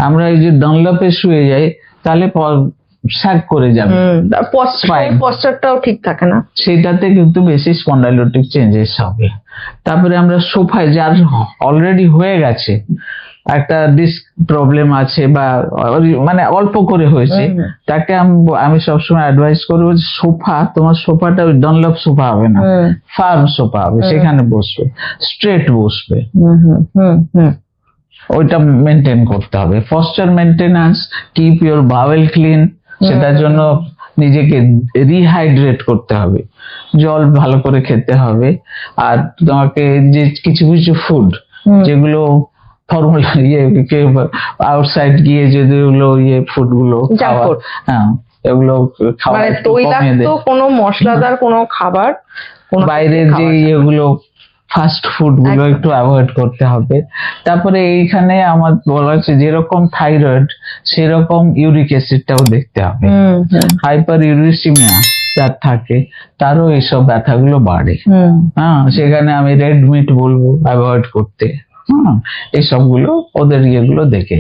আমরা এই যে ডানলপে শুয়ে যাই তাহলে স্যাগ করে যাবে, পশ্চারটাও ঠিক থাকে না, সেটাতে কিন্তু বেশি স্পন্ডাইলোটিক চেঞ্জেস হবে। তারপরে আমরা সোফায়, যার অলরেডি হয়ে গেছে একটা ডিস্ক প্রবলেম আছে বা মানে অল্প করে হয়েছে, তাকে আমি সবসময় অ্যাডভাইস করবো যে তোমার সোফাটা ওই ডানলপ সোফা হবে না, ফার্ম সোফা হবে, সেখানে বসবে, স্ট্রেট বসবে, ওইটা মেনটেন করতে হবে। Posture maintenance, keep your bowel clean, সেটার জন্য নিজেকে রিহাইড্রেট করতে হবে, জল ভালো করে খেতে হবে। আর তোমাকে যে কিছু কিছু ফুড যেগুলো ফর্মুলা আউটসাইড গিয়ে যদি ফুড গুলো এগুলো খাওয়া, মানে তৈলাক্ত কোনো মশলাদার কোনো খাবার, বাইরের যে ইয়েগুলো ফাস্ট ফুড গুলো একটু অ্যাভয়েড করতে হবে। তারপরে এইখানে আমার বলা হচ্ছে যেরকম থাইরয়েড সেরকম ইউরিক অ্যাসিডটাও দেখতে হবে। হাইপার ইউরিসিমিয়া যার থাকে তারও এইসব ব্যথাগুলো বাড়ে। সেখানে আমি রেড মিট বলবো অ্যাভয়েড করতে, এইসবগুলো ওদের ইয়েগুলো দেখে।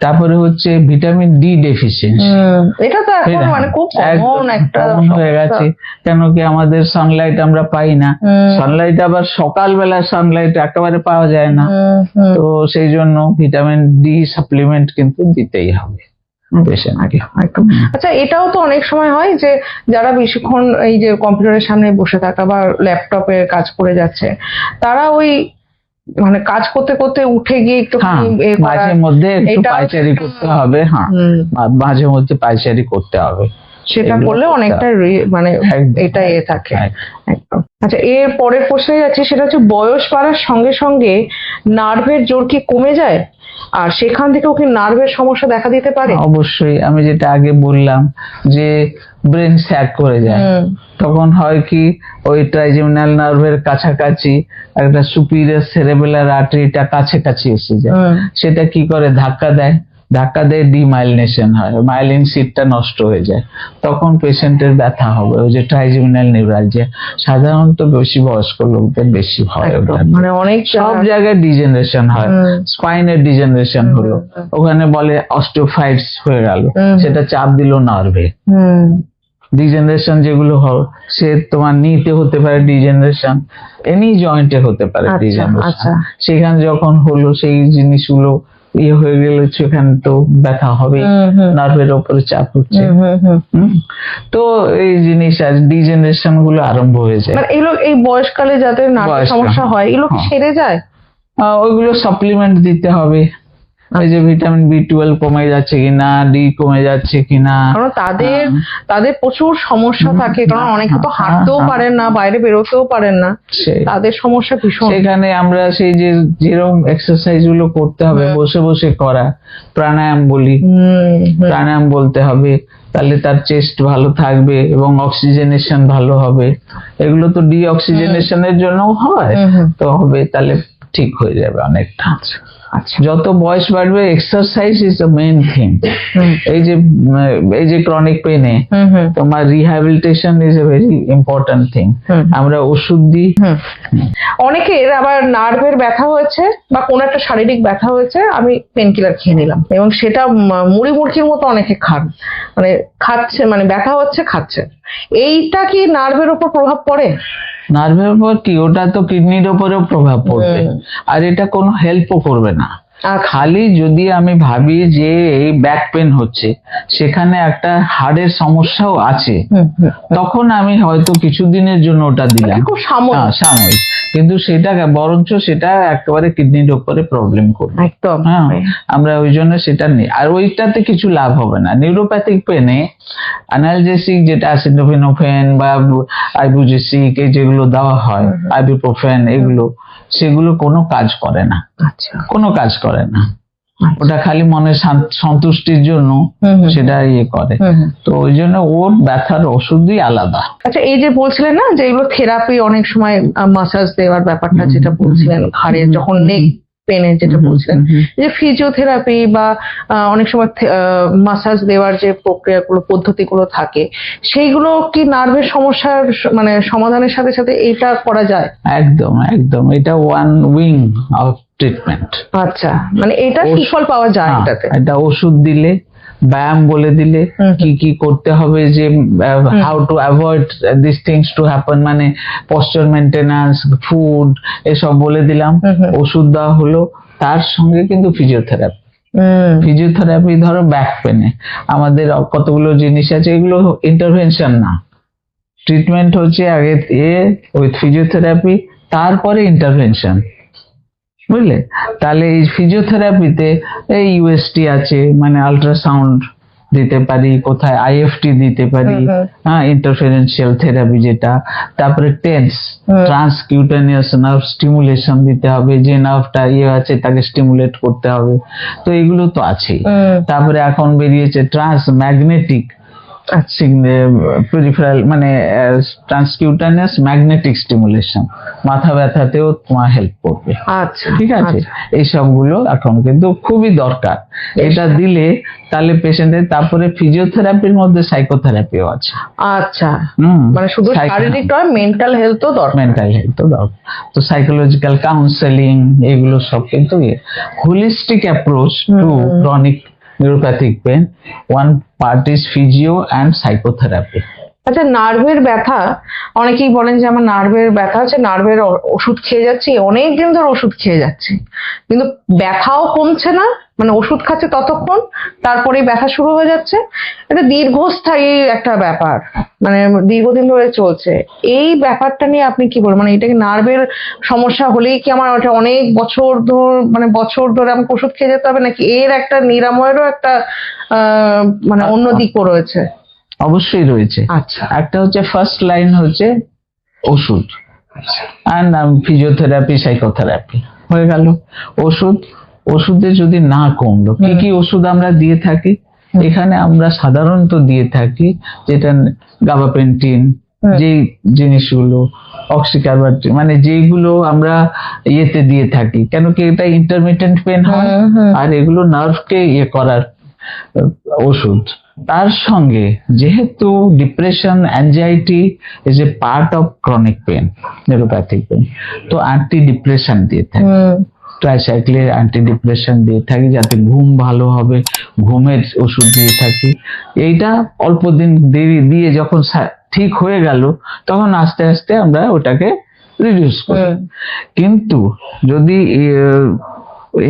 তারপরে হচ্ছে ভিটামিন ডি ডেফিসিয়েন্সি, এটা তো এখন মানে খুব কমন একটা হয়ে গেছে। কেন কি আমাদের সানলাইট আমরা পাই না, সানলাইট আবার সকালবেলা সানলাইট একেবারে পাওয়া যায় না, তো সেই জন্য ভিটামিন ডি সাপ্লিমেন্ট কিন্তু দিতেই হবে। আচ্ছা, এটাও তো অনেক সময় হয় যে যারা বেশিক্ষণ এই যে কম্পিউটারের সামনে বসে থাকা বা ল্যাপটপে কাজ করে যাচ্ছে, তারা ওই মানে কাজ করতে করতে উঠে গিয়ে একটু মাঝে মধ্যে একটু পায়চারি করতে হবে। মাঝে মধ্যে পায়চারি করতে হবে, সেটা করলে অনেকটা মানে এটা থাকে একদম। আচ্ছা, এর পরের প্রশ্নে যাচ্ছি, সেটা হচ্ছে বয়স বাড়ার সঙ্গে সঙ্গে নার্ভের জোর কি কমে যায়, আর সেখান থেকেও কি নার্ভের সমস্যা দেখা দিতে পারে? অবশ্যই, আমি যেটা আগে বললাম যে ব্রেন স্যাগ করে যায়, তখন হয় কি ওই ট্রাইজেমিনাল নার্ভের কাছাকাছি একটা সুপিরিয়র সেরেবেলার আর্টারিটা কাছাকাছি এসে যায়, সেটা কি করে ধাক্কা দেয়, ডিমাইলিনেশন হয়, মাইলিন সিটটা নষ্ট হয়ে যায়, তখন পেশেন্টের ব্যথা হবে। ওই যে ট্রাইজেমিনাল নিউরালজিয়া সাধারণত বেশি বয়স্ক লোকদের বেশি হয়, মানে অনেক সব জায়গায় ডিজেনারেশন হয়। স্পাইনের ডিজেনারেশন হলো, ওখানে বলে অস্টিওফাইটস হয়ে গেল, সেটা চাপ দিল নার্ভে। ডিজেনারেশন যেগুলো হয় সে তোমার নিতে হতে পারে ডিজেনারেশন, এনি জয়েন্টে হতে পারে ডিজেনারেশন। সেখানে যখন হলো সেই জিনিসগুলো ইয়ে হয়ে গেলে সেখানে তো ব্যথা হবে, নার্ভের ওপরে চাপ হচ্ছে। তো এই জিনিস আর ডিজেনারেশন গুলো আরম্ভ হয়ে যায়। মানে এগুলো এই বয়সকালে যাদের নার্ভের সমস্যা হয় এগুলো কি সেরে যায়? ওইগুলো সাপ্লিমেন্ট দিতে হবে। এই যে ভিটামিন B12 কমে যাচ্ছে কিনা, ডি কমে যাচ্ছে কিনা, কারণ তাদের প্রচুর সমস্যা থাকে, কারণ অনেকে তো হাঁটতেও পারেন না, বাইরে বেরোতেও পারেন না, তাদের সমস্যা ভীষণ। সেখানে আমরা সেই যে যেরকম এক্সারসাইজ গুলো করতে হবে, বসে বসে করা, প্রাণায়াম বলি, প্রাণায়াম বলতে হবে, তাহলে তার চেস্ট ভালো থাকবে এবং অক্সিজেনেশন ভালো হবে। এগুলো তো ডিঅক্সিজেনেশনের জন্য হয়, তো হবে, তাহলে ঠিক হয়ে যাবে অনেকটা। যত বয়স বাড়বে exercise is the main thing. এই যে ক্রনিক পেনে তোমার rehabilitation is a very important thing. আমরা ওষুধ দিই। অনেকের আবার নার্ভের ব্যথা হয়েছে বা কোন একটা শারীরিক ব্যথা হয়েছে, আমি পেন কিলার খেয়ে নিলাম এবং সেটা মুড়ি মুড়কির মতো অনেকে খান, মানে খাচ্ছে, মানে ব্যথা হচ্ছে খাচ্ছে। এইটা কি নার্ভের উপর প্রভাব পড়ে? নার্ভের উপর কি, ওটা তো কিডনির উপরেও প্রভাব পড়বে, আর এটা কোনো হেল্পও করবে না। খালি যদি আমি ভাবি যে এই ব্যাক পেন হচ্ছে, সেখানে একটা হাড়ের সমস্যাও আছে, তখন আমি হয়তো কিছুদিনের জন্য ওটা দিলাম, সাময়িক, কিন্তু সেটা বরঞ্চ সেটা একেবারে কিডনির উপরে প্রবলেম করবে। হ্যাঁ, আমরা ওই জন্য সেটা নেই, আর ওইটাতে কিছু লাভ হবে না। নিউরোপ্যাথিক পেনে অ্যানালজেসিক যেটা অ্যাসিডোফেনোফেন বা আইবুজেসিক এই যেগুলো দেওয়া হয়, আইবুপ্রোফেন, এগুলো সেগুলো কোনো কাজ করে না, কোনো কাজ করে না। ওটা খালি মনের সন্তুষ্টির জন্য সেটা ইয়ে করে, তো ওই জন্য ওর ব্যথার ওষুধই আলাদা। আচ্ছা, এই যে বলছিলেন না যে এগুলো থেরাপি, অনেক সময় মাসাজ দেওয়ার ব্যাপারটা যেটা বলছিলেন, ঘাড়ে যখন নেক পেনে যেটা বলছিলেন, যে ফিজিওথেরাপি বা অনেক সময় মাসাজ দেওয়ার যে প্রক্রিয়াগুলো, পদ্ধতিগুলো থাকে, সেইগুলো কি নার্ভের সমস্যার মানে সমাধানের সাথে সাথে এইটা করা যায়? একদম একদম, এটা ওয়ান উইং অফ ট্রিটমেন্ট। আচ্ছা, মানে এটা সুফল পাওয়া যায় এটাতে? এটা ওষুধ দিলে, ব্যায়াম বলে দিলে, কি কি করতে হবে, যে how to avoid this things to happen, মানে পশ্চার মেনটেন্যান্স, ফুড, এসব বলে দিলাম, ওষুধ দেওয়া হলো, তার সঙ্গে কিন্তু ফিজিওথেরাপি। ফিজিওথেরাপি ধরো ব্যাক পেনে আমাদের কতগুলো জিনিস আছে, এগুলো ইন্টারভেনশন না, ট্রিটমেন্ট হচ্ছে আগে উইথ ফিজিওথেরাপি, তারপরে ইন্টারভেনশন, বুঝলে? তাহলে এই ফিজিওথেরাপিতে এই ইউএসটি আছে, মানে আল্ট্রাসাউন্ড দিতে পারি, কোথায় আইএফটি দিতে পারি, হ্যাঁ, ইন্টারফারেন্সিয়াল থেরাপি যেটা, তারপরে টেন্স ট্রান্সকিউটানিয়াস নার্ভ স্টিমুলেশন দিতে হবে, যে নার্ভটা ইয়ে আছে তাকে স্টিমুলেট করতে হবে, তো এগুলো তো আছেই। তারপরে এখন বেরিয়েছে ট্রান্স ম্যাগনেটিক পেরিফেরাল, মানে ট্রান্সকিউটানিয়াস ম্যাগনেটিক স্টিমুলেশন, মাথা ব্যথাতেও তোমার হেল্প করবে। আচ্ছা, ঠিক আছে, এই সবগুলো এখন কিন্তু খুবই দরকার, এটা দিলে তাহলে পেশেন্টের। তারপরে ফিজিওথেরাপির মধ্যে সাইকোথেরাপিও আছে। আচ্ছা, মানে শুধু শারীরিক নয়, মেন্টাল হেলথও দরকার। মেন্টাল হেলথও দরকার, তো সাইকোলজিক্যাল কাউন্সেলিং, এগুলো সব কিন্তু holistic approach to chronic neuropathic pain. One part is physio and psychotherapy. আচ্ছা, নার্ভের ব্যথা, অনেকেই বলেন যে আমার নার্ভের ব্যথা আছে, নার্ভের ওষুধ খেয়ে যাচ্ছি, অনেকদিন ধরে ওষুধ খেয়ে যাচ্ছি, কিন্তু ব্যথাও কমছে না, মানে ওষুধ খাচ্ছে ততক্ষণ, তারপরেই ব্যথা শুরু হয়ে যাচ্ছে। এটা দীর্ঘস্থায়ী একটা ব্যাপার, মানে দীর্ঘদিন ধরে চলছে। এই ব্যাপারটা নিয়ে আপনি কি বলেন? মানে এটা কি নার্ভের সমস্যা হলেই কি আমার ওটা অনেক বছর ধরে, মানে বছর ধরে আমাকে ওষুধ খেয়ে যেতে হবে, নাকি এর একটা নিরাময়েরও একটা মানে অন্য দিকও রয়েছে? অবশ্যই রয়েছে। আচ্ছা, একটা হচ্ছে ফার্স্ট লাইন হচ্ছে ওষুধ, আর ফিজিওথেরাপি, সাইকোথেরাপি হয়ে গেল। ওষুধে যদি না কমলো, কি কি ওষুধ আমরা দিয়ে থাকি? এখানে আমরা সাধারণত দিয়ে থাকি যেটা গাবাপেন্টিন, যে জিনিসগুলো, অক্সিকার্বাটিন, মানে যেগুলো আমরা ইয়েতে দিয়ে থাকি, কেন কি এটা ইন্টারমিটেন্ট পেন হয়, আর এগুলো নার্ভকে ইয়ে করার ওষুধ। তার সঙ্গে যেহেতু depression, anxiety is a part of chronic pain, neuropathic pain, তো অ্যান্টি ডিপ্রেশন দিয়ে থাকি, ট্রাইসাইক্লিন অ্যান্টি ডিপ্রেশন দিয়ে থাকি, যাতে ঘুম ভালো হবে, ঘুমের ওষুধ দিয়ে থাকি। এইটা অল্প দিন দেরি দিয়ে যখন ঠিক হয়ে গেল, তখন আস্তে আস্তে আমরা ওটাকে রিডিউস করি। কিন্তু যদি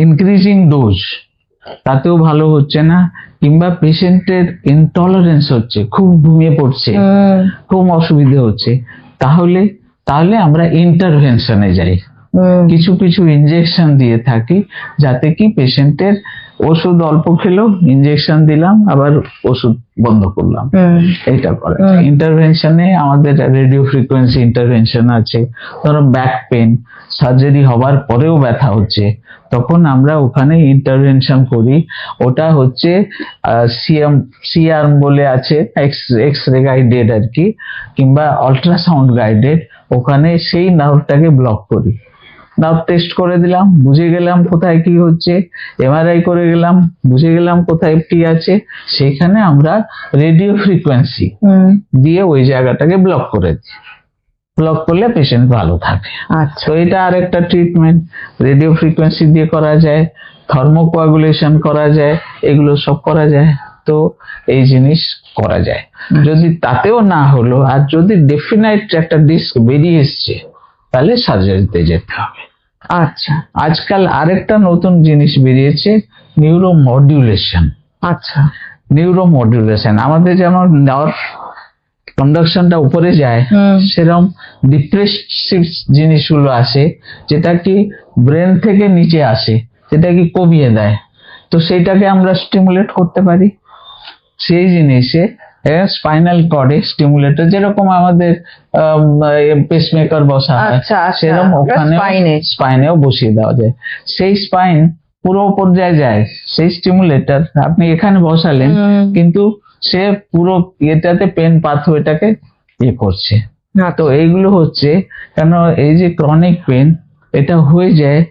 ইনক্রিজিং ডোজ তাতেও ভালো হচ্ছে না, কিংবা পেশেন্টের ইনটলারেন্স হচ্ছে, খুব ঘুমিয়ে পড়ছে, খুব অসুবিধা হচ্ছে, তাহলে তাহলে আমরা ইন্টারভেনশনে যাই। কিছু কিছু ইনজেকশন দিয়ে থাকি, যাতে কি পেশেন্টের ওষুধ অল্প খেলো, ইনজেকশন দিলাম, আবার ওষুধ বন্ধ করলাম, এটা করে। ইন্টারভেনশনে আমাদের রেডিও ফ্রিকোয়েন্সি ইন্টারভেনশন আছে। ধরো ব্যাক পেন, সার্জারি হবার পরেও ব্যথা হচ্ছে, তখন আমরা ওখানে ইন্টারভেনশন করি। ওটা হচ্ছে সিআরএম বলে আছে, এক্স রে গাইডেড আর কি, কিংবা আল্ট্রাসাউন্ড গাইডেড। ওখানে সেই নার্ভটাকে ব্লক করি, নার্ভ টেস্ট করে দিলাম, বুঝে গেলাম কোথায় কি হচ্ছে, এমআরআই করে গেলাম, বুঝে গেলাম কোথায় কি আছে, সেখানে আমরা রেডিও ফ্রিকোয়েন্সি দিয়ে ওই জায়গাটাকে ব্লক করে দিই। ব্লক করলে পেশেন্ট ভালো থাকে। আচ্ছা, তো এটা আরেকটা ট্রিটমেন্ট, রেডিও ফ্রিকোয়েন্সি দিয়ে করা যায়, থার্মোকোয়াগুলেশন করা যায়, এগুলো সব করা যায়। তো এই জিনিস করা যায়। যদি তাতেও না হলো, আর যদি ডেফিনাইট একটা ডিস্ক বেরিয়ে এসছে, তাহলে সার্জারিতে যেতে হবে। আচ্ছা, আজকাল আরেকটা নতুন জিনিস বেরিয়েছে, নিউরোমডুলেশন। আচ্ছা, নিউরোমডুলেশন আমাদের যেমন নার্ভ কন্ডাকশনটা উপরে যায়, সেরকম ডিপ্রেসিভ জিনিসগুলো আসে, যেটা কি ব্রেন থেকে নিচে আসে, সেটা কি কমিয়ে দেয়। তো সেইটাকে আমরা স্টিমুলেট করতে পারি। সেই জিনিসে স্পাইনাল কর্ডে স্টিমুলেটর, যেরকম আমাদের পেসমেকার বসা হয়, সেরকম ওখানে স্পাইনেও বসিয়ে দেওয়া যায়। সেই স্পাইন পুরো পর্যায়ে যায়, সেই স্টিমুলেটর আপনি এখানে বসালেন, কিন্তু সে পুরো এটাতে পেন পাথওয়েটাকে ইয়ে করছে। তো এইগুলো হচ্ছে কেন, এই যে ক্রনিক পেন, এটা হয়ে যায়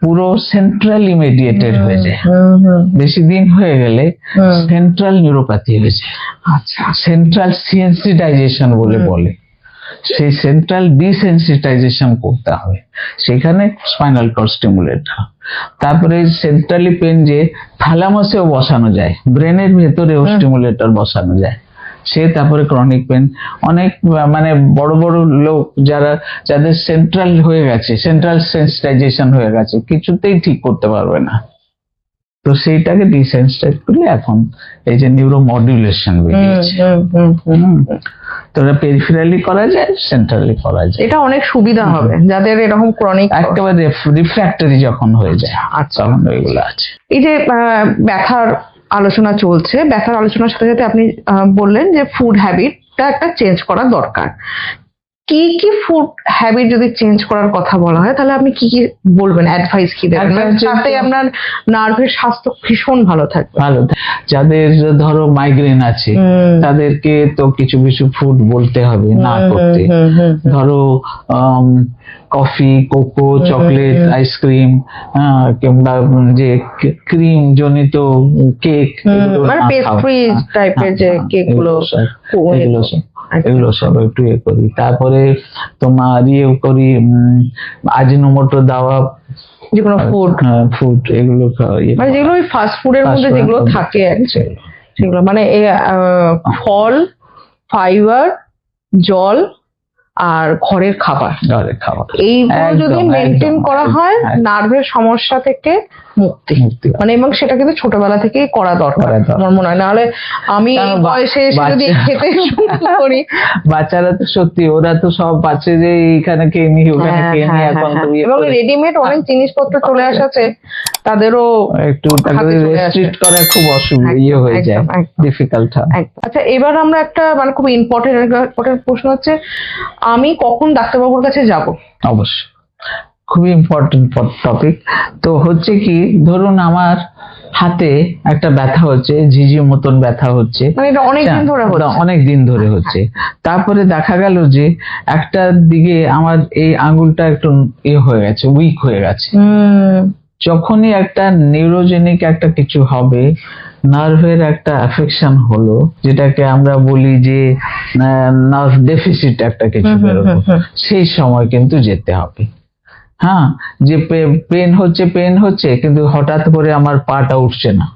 পুরো সেন্ট্রাল ইমিডিয়েটেড হয়ে যায়। বেশি দিন হয়ে গেলে সেন্ট্রাল নিউরোপ্যাথি হয়ে যায়। আচ্ছা, সেন্ট্রাল সেন্সিটাইজেশন বলে সেই সেন্ট্রাল ডিসেন্সিটাইজেশন করতে হবে, সেখানে স্পাইনাল কর্ড স্টিমুলেটর। তারপরে সেন্ট্রালি পেন যে থ্যালামাসেও বসানো যায়, ব্রেনের ভেতরেও স্টিমুলেটর বসানো যায়। সে তারপরে ক্রনিক পেন, অনেক মানে বড় বড় লোক যাদের সেন্ট্রাল হয়ে গেছে, সেন্ট্রাল সেন্সিটাইজেশন হয়ে গেছে, কিছুতেই ঠিক করতে পারবে না, তো সেইটাকে ডিসেন্সিটাইজ করলে এখন এই যে নিউরোমডুলেশন বেরিয়েছে। তো এটা পেরিফেরালি করা যায়, সেন্ট্রালি করা যায়। এটা অনেক সুবিধা হবে যাদের এরকম ক্রনিক, একেবারে রিফ্র্যাক্টরি যখন হয়ে যায়, তখন ওইগুলো আছে। এই যে ব্যথার আলোচনা চলছে, ব্যথার আলোচনার সাথে সাথে আপনি বললেন যে ফুড হ্যাবিটটা একটা চেঞ্জ করা দরকার। কি কি ফুড হ্যাবিট যদি চেঞ্জ করার কথা বলা হয়, তাহলে আপনি কি কি বলবেন, অ্যাডভাইস কি দেবেন, যাতে আপনার নার্ভের স্বাস্থ্য ভীষণ ভালো থাকবে? যাদের ধরো মাইগ্রেন আছে, তাদেরকে তো কিছু কিছু ফুড বলতে হবে না করতে। ধরো কফি, কোকো, চকলেট, আইসক্রিম, কিংবা যে ক্রিম জনিত কেক, মানে পেস্ট্রি টাইপের যে কেক গুলো, এগুলো সব একটু ইয়ে করি। তারপরে তোমার ইয়ে করি, আজিনোমোটো দেওয়া যেগুলো ফুড, এগুলো মানে যেগুলো ওই ফাস্ট ফুডের মধ্যে যেগুলো থাকে সেগুলো, মানে ফল, ফাইবার, জল আর ঘরের খাবার, এইগুলো যদি মেনটেন করা হয়, নার্ভের সমস্যা থেকে মুক্তি। মানে এবং সেটা কিন্তু ছোটবেলা থেকেই করা দরকার আমার মনে হয়, নাহলে আমি বয়সে এসে যদি খেতে শুরু করি, বাচ্চারা তো সত্যি, ওরা তো সব পাচ্ছে যে এইখানে খেয়ে নি, ওখানে খেয়ে নি, এখন এবং রেডিমেড অনেক জিনিসপত্র চলে আসাছে, তাদেরও একটু রেস্ট্রিক্ট করা খুব অসুবিধা হয়ে যায়, ডিফিকাল্ট হয়। আচ্ছা, এবার আমরা একটা মানে খুব ইম্পর্টেন্ট প্রশ্ন হচ্ছে, আমি কখন ডাক্তারবাবুর কাছে যাব? অবশ্যই, খুবই ইম্পর্টেন্ট টপিক। তো হচ্ছে কি, ধরুন আমার হাতে একটা ব্যথা হচ্ছে, ঝিঝি মতন ব্যথা হচ্ছে, অনেক দিন ধরে হচ্ছে। তারপরে দেখা গেল যে একটা দিকে আমার এই আঙ্গুলটা একটু ইয়ে হয়ে গেছে, উইক হয়ে গেছে। যখনই একটা নিউরোজেনিক একটা কিছু হবে, নার্ভের একটা অ্যাফেকশন হলো, যেটাকে আমরা বলি যে নার্ভ ডেফিসিট একটা কিছু বেরোলো, সেই সময় কিন্তু যেতে হবে। হ্যাঁ, যে পেন হচ্ছে কিন্তু হঠাৎ করে আমার পাটা উঠছে না,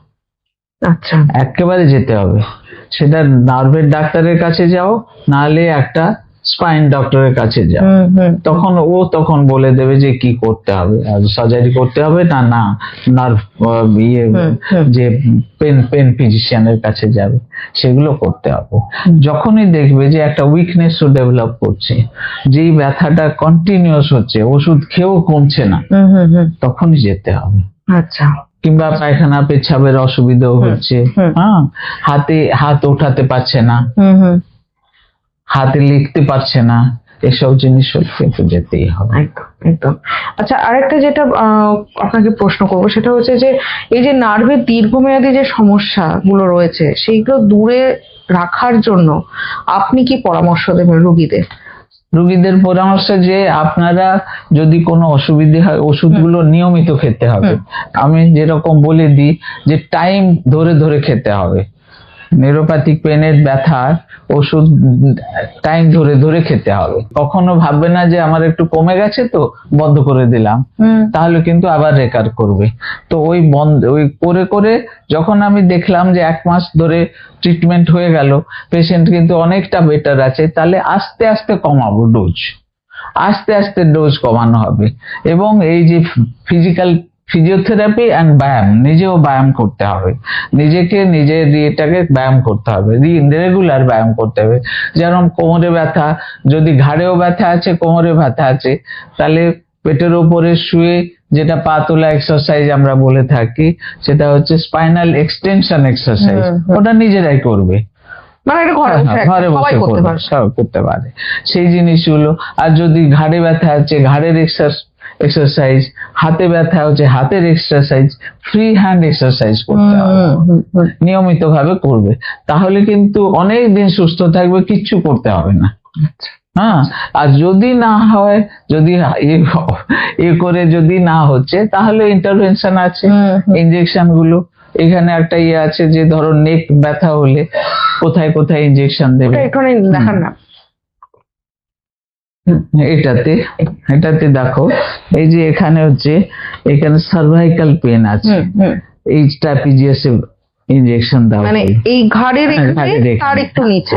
আচ্ছা, একেবারে যেতে হবে। সেটা নার্ভের ডাক্তারের কাছে যাও, নাহলে একটা স্পাইন ডক্টরের কাছে যাও। তখন বলে দেবে যে কি করতে হবে, সার্জারি করতে হবে না নার্ভ যে পেন ফিজিশিয়ানের কাছে যাবে, সেগুলো করতে হবে। যখনই দেখবে যে একটা উইকনেস ডেভেলপ করছে, যেই ব্যথাটা কন্টিনিউয়াস হচ্ছে, ওষুধ খেয়েও কমছে না, তখনই যেতে হবে। আচ্ছা। কিংবা পায়খানা পেচ্ছাবের অসুবিধাও হচ্ছে, হাত ওঠাতে পারছে না, হাতে লিখতে পারছে না, এসব জিনিস কিন্তু যেতেই হবে। একদম। আচ্ছা, আরেকটা যেটা আপনাকে প্রশ্ন করবো সেটা হচ্ছে যে এই যে নার্ভের দীর্ঘমেয়াদী যে সমস্যাগুলো রয়েছে সেইগুলো দূরে রাখার জন্য আপনি কি পরামর্শ দেবেন রোগীদের? পরামর্শ যে আপনারা যদি কোনো অসুবিধা হয়, ওষুধগুলো নিয়মিত খেতে হবে। আমি যেরকম বলে দিই যে টাইম ধরে ধরে খেতে হবে। নিউরোপ্যাথিক পেনের ব্যথার ওষুধ টাইম ধরে ধরে খেতে হবে। কখনো ভাববে না যে আমার একটু কমে গেছে তো বন্ধ করে দিলাম, তাহলে কিন্তু আবার রেকার করবে। তো ওই করে করে যখন আমি দেখলাম যে 1 মাস ধরে ট্রিটমেন্ট হয়ে গেল, পেশেন্ট কিন্তু অনেকটা বেটার আছে, তাহলে আস্তে আস্তে কমাবো ডোজ, আস্তে আস্তে ডোজ কমানো হবে। এবং এই যে ফিজিওথেরাপি অ্যান্ড ব্যায়াম, নিজেও ব্যায়াম করতে হবে, নিজের এটাকে ব্যায়াম করতে হবে, রেগুলার ব্যায়াম করতে হবে। যেমন কোমরে ব্যথা, যদি ঘাড়েও ব্যথা আছে, কোমরে ব্যথা আছে, তাহলে পেটের ওপরে শুয়ে যেটা পা তোলা এক্সারসাইজ আমরা বলে থাকি, সেটা হচ্ছে স্পাইনাল এক্সটেনশন এক্সারসাইজ, ওটা নিজেরাই করবে, মানে ঘরে বসে করতে পারে সেই জিনিসগুলো। আর যদি ঘাড়ে ব্যথা আছে, ঘাড়ের এক্সারসাইজ, হাতে ব্যথা হচ্ছে হাতের এক্সারসাইজ, ফ্রি হ্যান্ড এক্সারসাইজ করতে হবে, নিয়মিত ভাবে করবে, তাহলে কিন্তু অনেক দিন সুস্থ থাকবে, কিচ্ছু করতে হবে না। আর যদি না হয়, যদি করে যদি না হচ্ছে, তাহলে ইন্টারভেনশন আছে, ইনজেকশন গুলো। এখানে একটা আছে যে ধরো নেক ব্যথা হলে কোথায় কোথায় ইনজেকশন দেবে, দেখান না। এটাতে দেখো, এই যে এখানে সার্ভাইকাল পেন আছে, এই ট্রাপিজিয়াস ইনজেকশন দাও, মানে এই ঘাড়ের তার একটু নিচে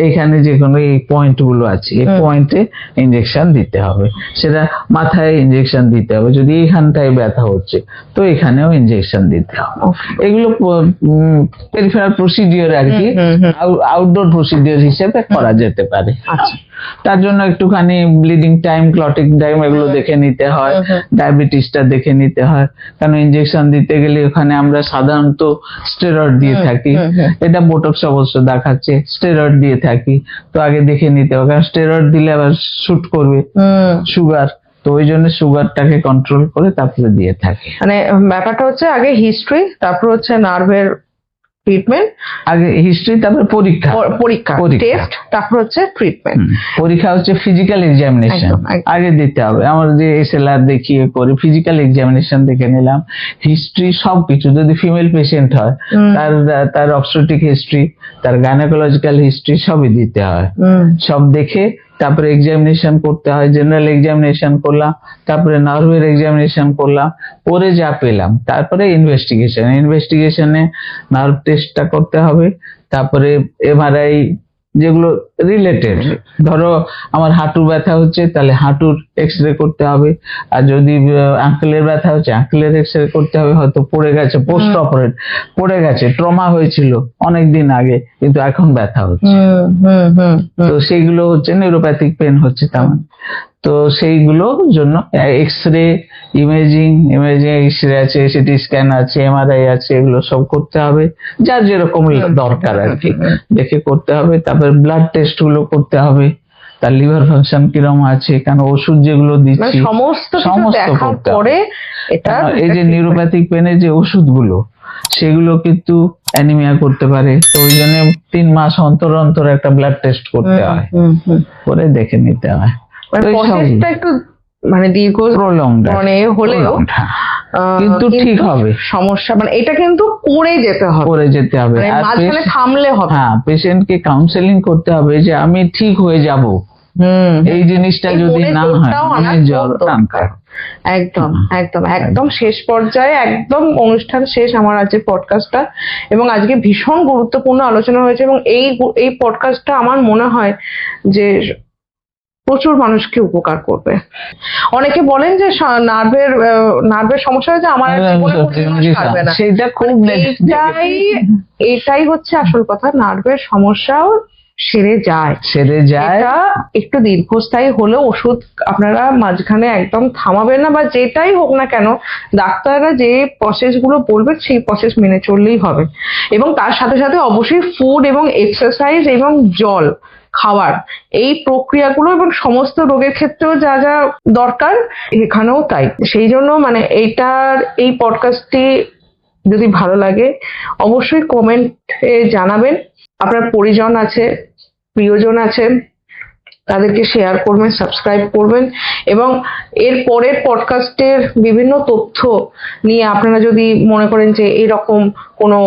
এখানে যে কোনো এই পয়েন্ট গুলো আছে, এই পয়েন্টে ইনজেকশন দিতে হবে। সেটা মাথায় ইনজেকশন দিতে হবে, যদি এখানটায় ব্যথা হচ্ছে তো এখানেও ইনজেকশন দিতে হবে। এগুলো পেরিফেরাল প্রসিডিওর আর কি, আউটডোর প্রসিডিওর হিসেবে করা যেতে পারে। তার জন্য একটুখানি ব্লিডিং টাইম, ক্লটিং টাইম এগুলো দেখে নিতে হয়, ডায়াবেটিসটা দেখে নিতে হয়, কারণ ইনজেকশন দিতে গেলে ওখানে আমরা সাধারণত স্টেরয়েড দিয়ে থাকি, এটা বোটক্স অবশ্য দেখাচ্ছে, স্টেরয়েড দিয়ে থাকি, তো আগে দেখে নিতে হবে, কারণ স্টেরয়েড দিলে আবার শুট করবে সুগার, তো ওই জন্য সুগারটাকে কন্ট্রোল করে তারপরে দিয়ে থাকি। মানে ব্যাপারটা হচ্ছে আগে হিস্ট্রি, তারপর হচ্ছে নার্ভের ট্রিটমেন্ট, আগে হিস্ট্রি, তারপর পরীক্ষা টেস্ট, তারপর হচ্ছে ট্রিটমেন্ট। পরীক্ষা হচ্ছে ফিজিক্যাল এক্সামিনেশন আগে দিতে হবে। আমার যে এসএলআর দেখিয়ে করে ফিজিক্যাল এক্সামিনেশন দেখে নিলাম, হিস্ট্রি সবকিছু, যদি ফিমেল পেশেন্ট হয় তার অবস্টেট্রিক হিস্ট্রি, তার গাইনোকোলজিক্যাল হিস্ট্রি সবই দিতে হয়। সব দেখে তারপরে এক্সামিনেশন করতে হয়, জেনারেল এক্সামিনেশন করলাম, তারপরে নার্ভের এক্সামিনেশন করলাম, করে যা পেলাম তারপরে ইনভেস্টিগেশনে নার্ভ টেস্টটা করতে হবে, তারপরে এমআরআই যেগুলো রিলেটেড, ধরো আমার হাঁটু ব্যথা হচ্ছে তাহলে হাঁটুর এক্সরে করতে হবে, আর যদি আঙ্কেলের ব্যথা হচ্ছে আঙ্কেলের এক্সরে করতে হবে, হয়তো পড়ে গেছে, পোস্ট অপারেট পড়ে গেছে, ট্রমা হয়েছিল অনেকদিন আগে কিন্তু এখন ব্যথা হচ্ছে, তো সেইগুলো হচ্ছে নিউরোপ্যাথিক পেন হচ্ছে তেমন। তো সেইগুলোর জন্য এক্সরে, ইমেজিং এক্সরে আছে, সিটি স্ক্যান আছে, এমআরআই আছে, এগুলো সব করতে হবে, যার যেরকম দরকার আর কি দেখে করতে হবে। তারপরে ব্লাড টেস্ট গুলো করতে হবে, তার লিভার ফাংশন কিরকম আছে, কারণ ওষুধ যেগুলো দিচ্ছি সমস্ত করতে হবে। এই যে নিউরোপ্যাথিক পেনের যে ওষুধগুলো সেগুলো কিন্তু অ্যানিমিয়া করতে পারে, তো ওই জন্য 3 মাস অন্তর অন্তর একটা ব্লাড টেস্ট করতে হয়, করে দেখে নিতে হয়। একটু মানে দীর্ঘ মানে হলেও কিন্তু ঠিক হবে সমস্যা, মানে এটা কিন্তু করে যেতে হবে, মাঝখানে থামলে হবে। হ্যাঁ, পেশেন্টকে কাউন্সেলিং করতে হবে যে আমি ঠিক হয়ে যাব, এই জিনিসটা যদি না হয় একদম শেষ পর্যায়ে, একদম অনুষ্ঠান শেষ আমার আজকে পডকাস্টটা, এবং আজকে ভীষণ গুরুত্বপূর্ণ আলোচনা হয়েছে, এবং এই পডকাস্টটা আমার মনে হয় যে প্রচুর মানুষকে উপকার করবে। অনেকে বলেন যে নার্ভের সমস্যা হয়েছে, আমার আর জীবনে কোনোদিন সারবে না। সেটা খুব এটাই হচ্ছে আসল কথা, নার্ভের সমস্যাও সেরে যায়। এটা একটু দীর্ঘস্থায়ী হলেও ওষুধ আপনারা মাঝখানে একদম থামাবেন না, বা যেটাই হোক না কেন ডাক্তাররা যে প্রসেস গুলো বলবে সেই প্রসেস মেনে চললেই হবে। এবং তার সাথে সাথে অবশ্যই ফুড এবং এক্সারসাইজ এবং জল খাওয়ার এই প্রক্রিয়াগুলো এবং সমস্ত রোগের ক্ষেত্রেও যা যা দরকার এখানেও তাই। সেই জন্য মানে এই পডকাস্টটি যদি ভালো লাগে অবশ্যই কমেন্টে জানাবেন। আপনার পরিজন আছে, প্রিয়জন আছে, তাদেরকে শেয়ার করবেন, সাবস্ক্রাইব করবেন। এবং এর পরের পডকাস্টের বিভিন্ন তথ্য নিয়ে আপনারা যদি মনে করেন যে এরকম কোনো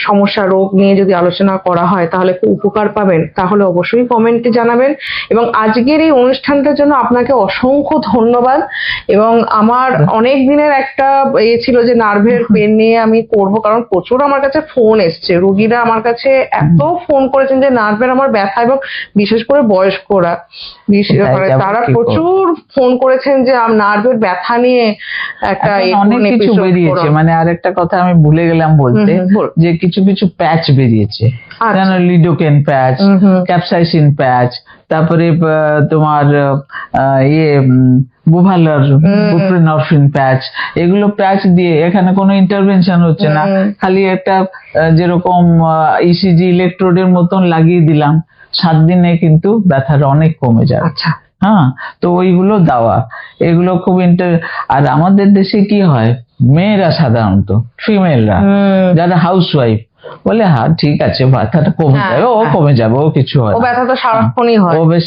সমস্যা রোগ নিয়ে যদি আলোচনা করা হয় তাহলে খুব উপকার পাবেন, তাহলে অবশ্যই কমেন্টে জানাবেন। এবং আজকের এই অনুষ্ঠানটার জন্য আপনাকে অসংখ্য ধন্যবাদ। এবং আমার অনেক দিনের একটা ছিল যে নার্ভের পেন নিয়ে আমি করব, কারণ প্রচুর আমার কাছে ফোন এসছে, রোগীরা আমার কাছে এত ফোন করেছেন যে নার্ভের আমার ব্যথা, এবং বিশেষ করে বয়স্করা তারা প্রচুর ফোন করেছেন যে নার্ভের ব্যথা নিয়ে একটা অনেক কিছু বেরিয়েছে। মানে আরেকটা কথা আমি ভুলে গেলাম বলতে, যে কিছু কিছু প্যাচ বেরিয়েছে, লিডোকেন প্যাচ, ক্যাপসাইসিন প্যাচ, তারপরে তোমার বুভালার বুপ্রেনরফিন প্যাচ। এগুলো প্যাচ দিয়ে এখানে কোনো ইন্টারভেনশন হচ্ছে না, খালি একটা যেরকম ইসিজি ইলেকট্রোডের মতন লাগিয়ে দিলাম, 7 দিনে কিন্তু ব্যথাটা অনেক কমে যায়। হ্যাঁ, তো ওইগুলো দেওয়া, এগুলো খুব আর আমাদের দেশে কি হয়, মেয়েরা সাধারণত ফিমেলরা যারা হাউসওয়াইফ বলে হ্যাঁ ঠিক আছে ব্যথাটা কমে যাবে, ও কমে যাবে, ও কিছু হয়, ও ব্যথা তো সারাক্ষণই হয়, ও বেশ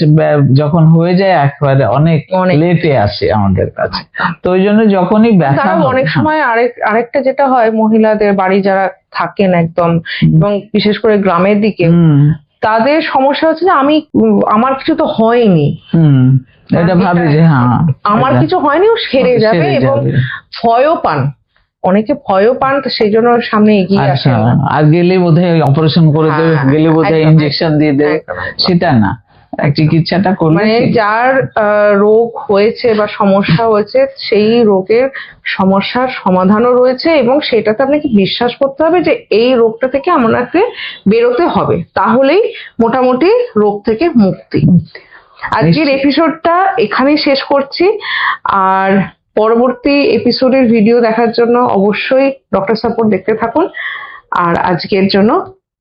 যখন হয়ে যায় একেবারে অনেক লেটে আসে আমাদের কাছে। তো ওই জন্য যখনই ব্যথা, অনেক সময় আরেকটা যেটা হয়, মহিলাদের বাড়ি যারা থাকেন একদম, এবং বিশেষ করে গ্রামের দিকে, তাদের সমস্যা হচ্ছে যে আমার কিছু তো হয়নি, এটা ভাবে যে হ্যাঁ আমার কিছু হয়নি, ও সেরে যাবে, এবং ভয়ও পান, অনেকে ভয়ও পান, তো সেই জন্য সামনে এগিয়ে আসে। আর গেলে বোধহয় অপারেশন করে দেবে, গেলে বোধহয় ইনজেকশন দিয়ে দেবে, সেটা না, চিকিৎসাটা করলে মানে যার রোগ হয়েছে বা সমস্যা হয়েছে সেই রোগের সমস্যার সমাধানও রয়েছে, এবং সেটাতে আপনাকে বিশ্বাস করতে হবে যে এই রোগটা থেকে আমাকে বেরোতে হবে, তাহলেই মোটামুটি রোগ থেকে মুক্তি। আজকের এপিসোডটা এখানেই শেষ করছি, আর পরবর্তী এপিসোডের ভিডিও দেখার জন্য অবশ্যই ডক্টর সাপোর্ট দেখতে থাকুন। আর আজকের জন্য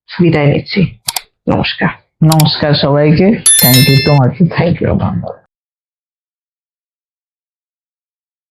বিদায় নিচ্ছি, নমস্কার। নমস্কার সবাইকে, থ্যাংক ইউ তোমাকে, থ্যাংক ইউ।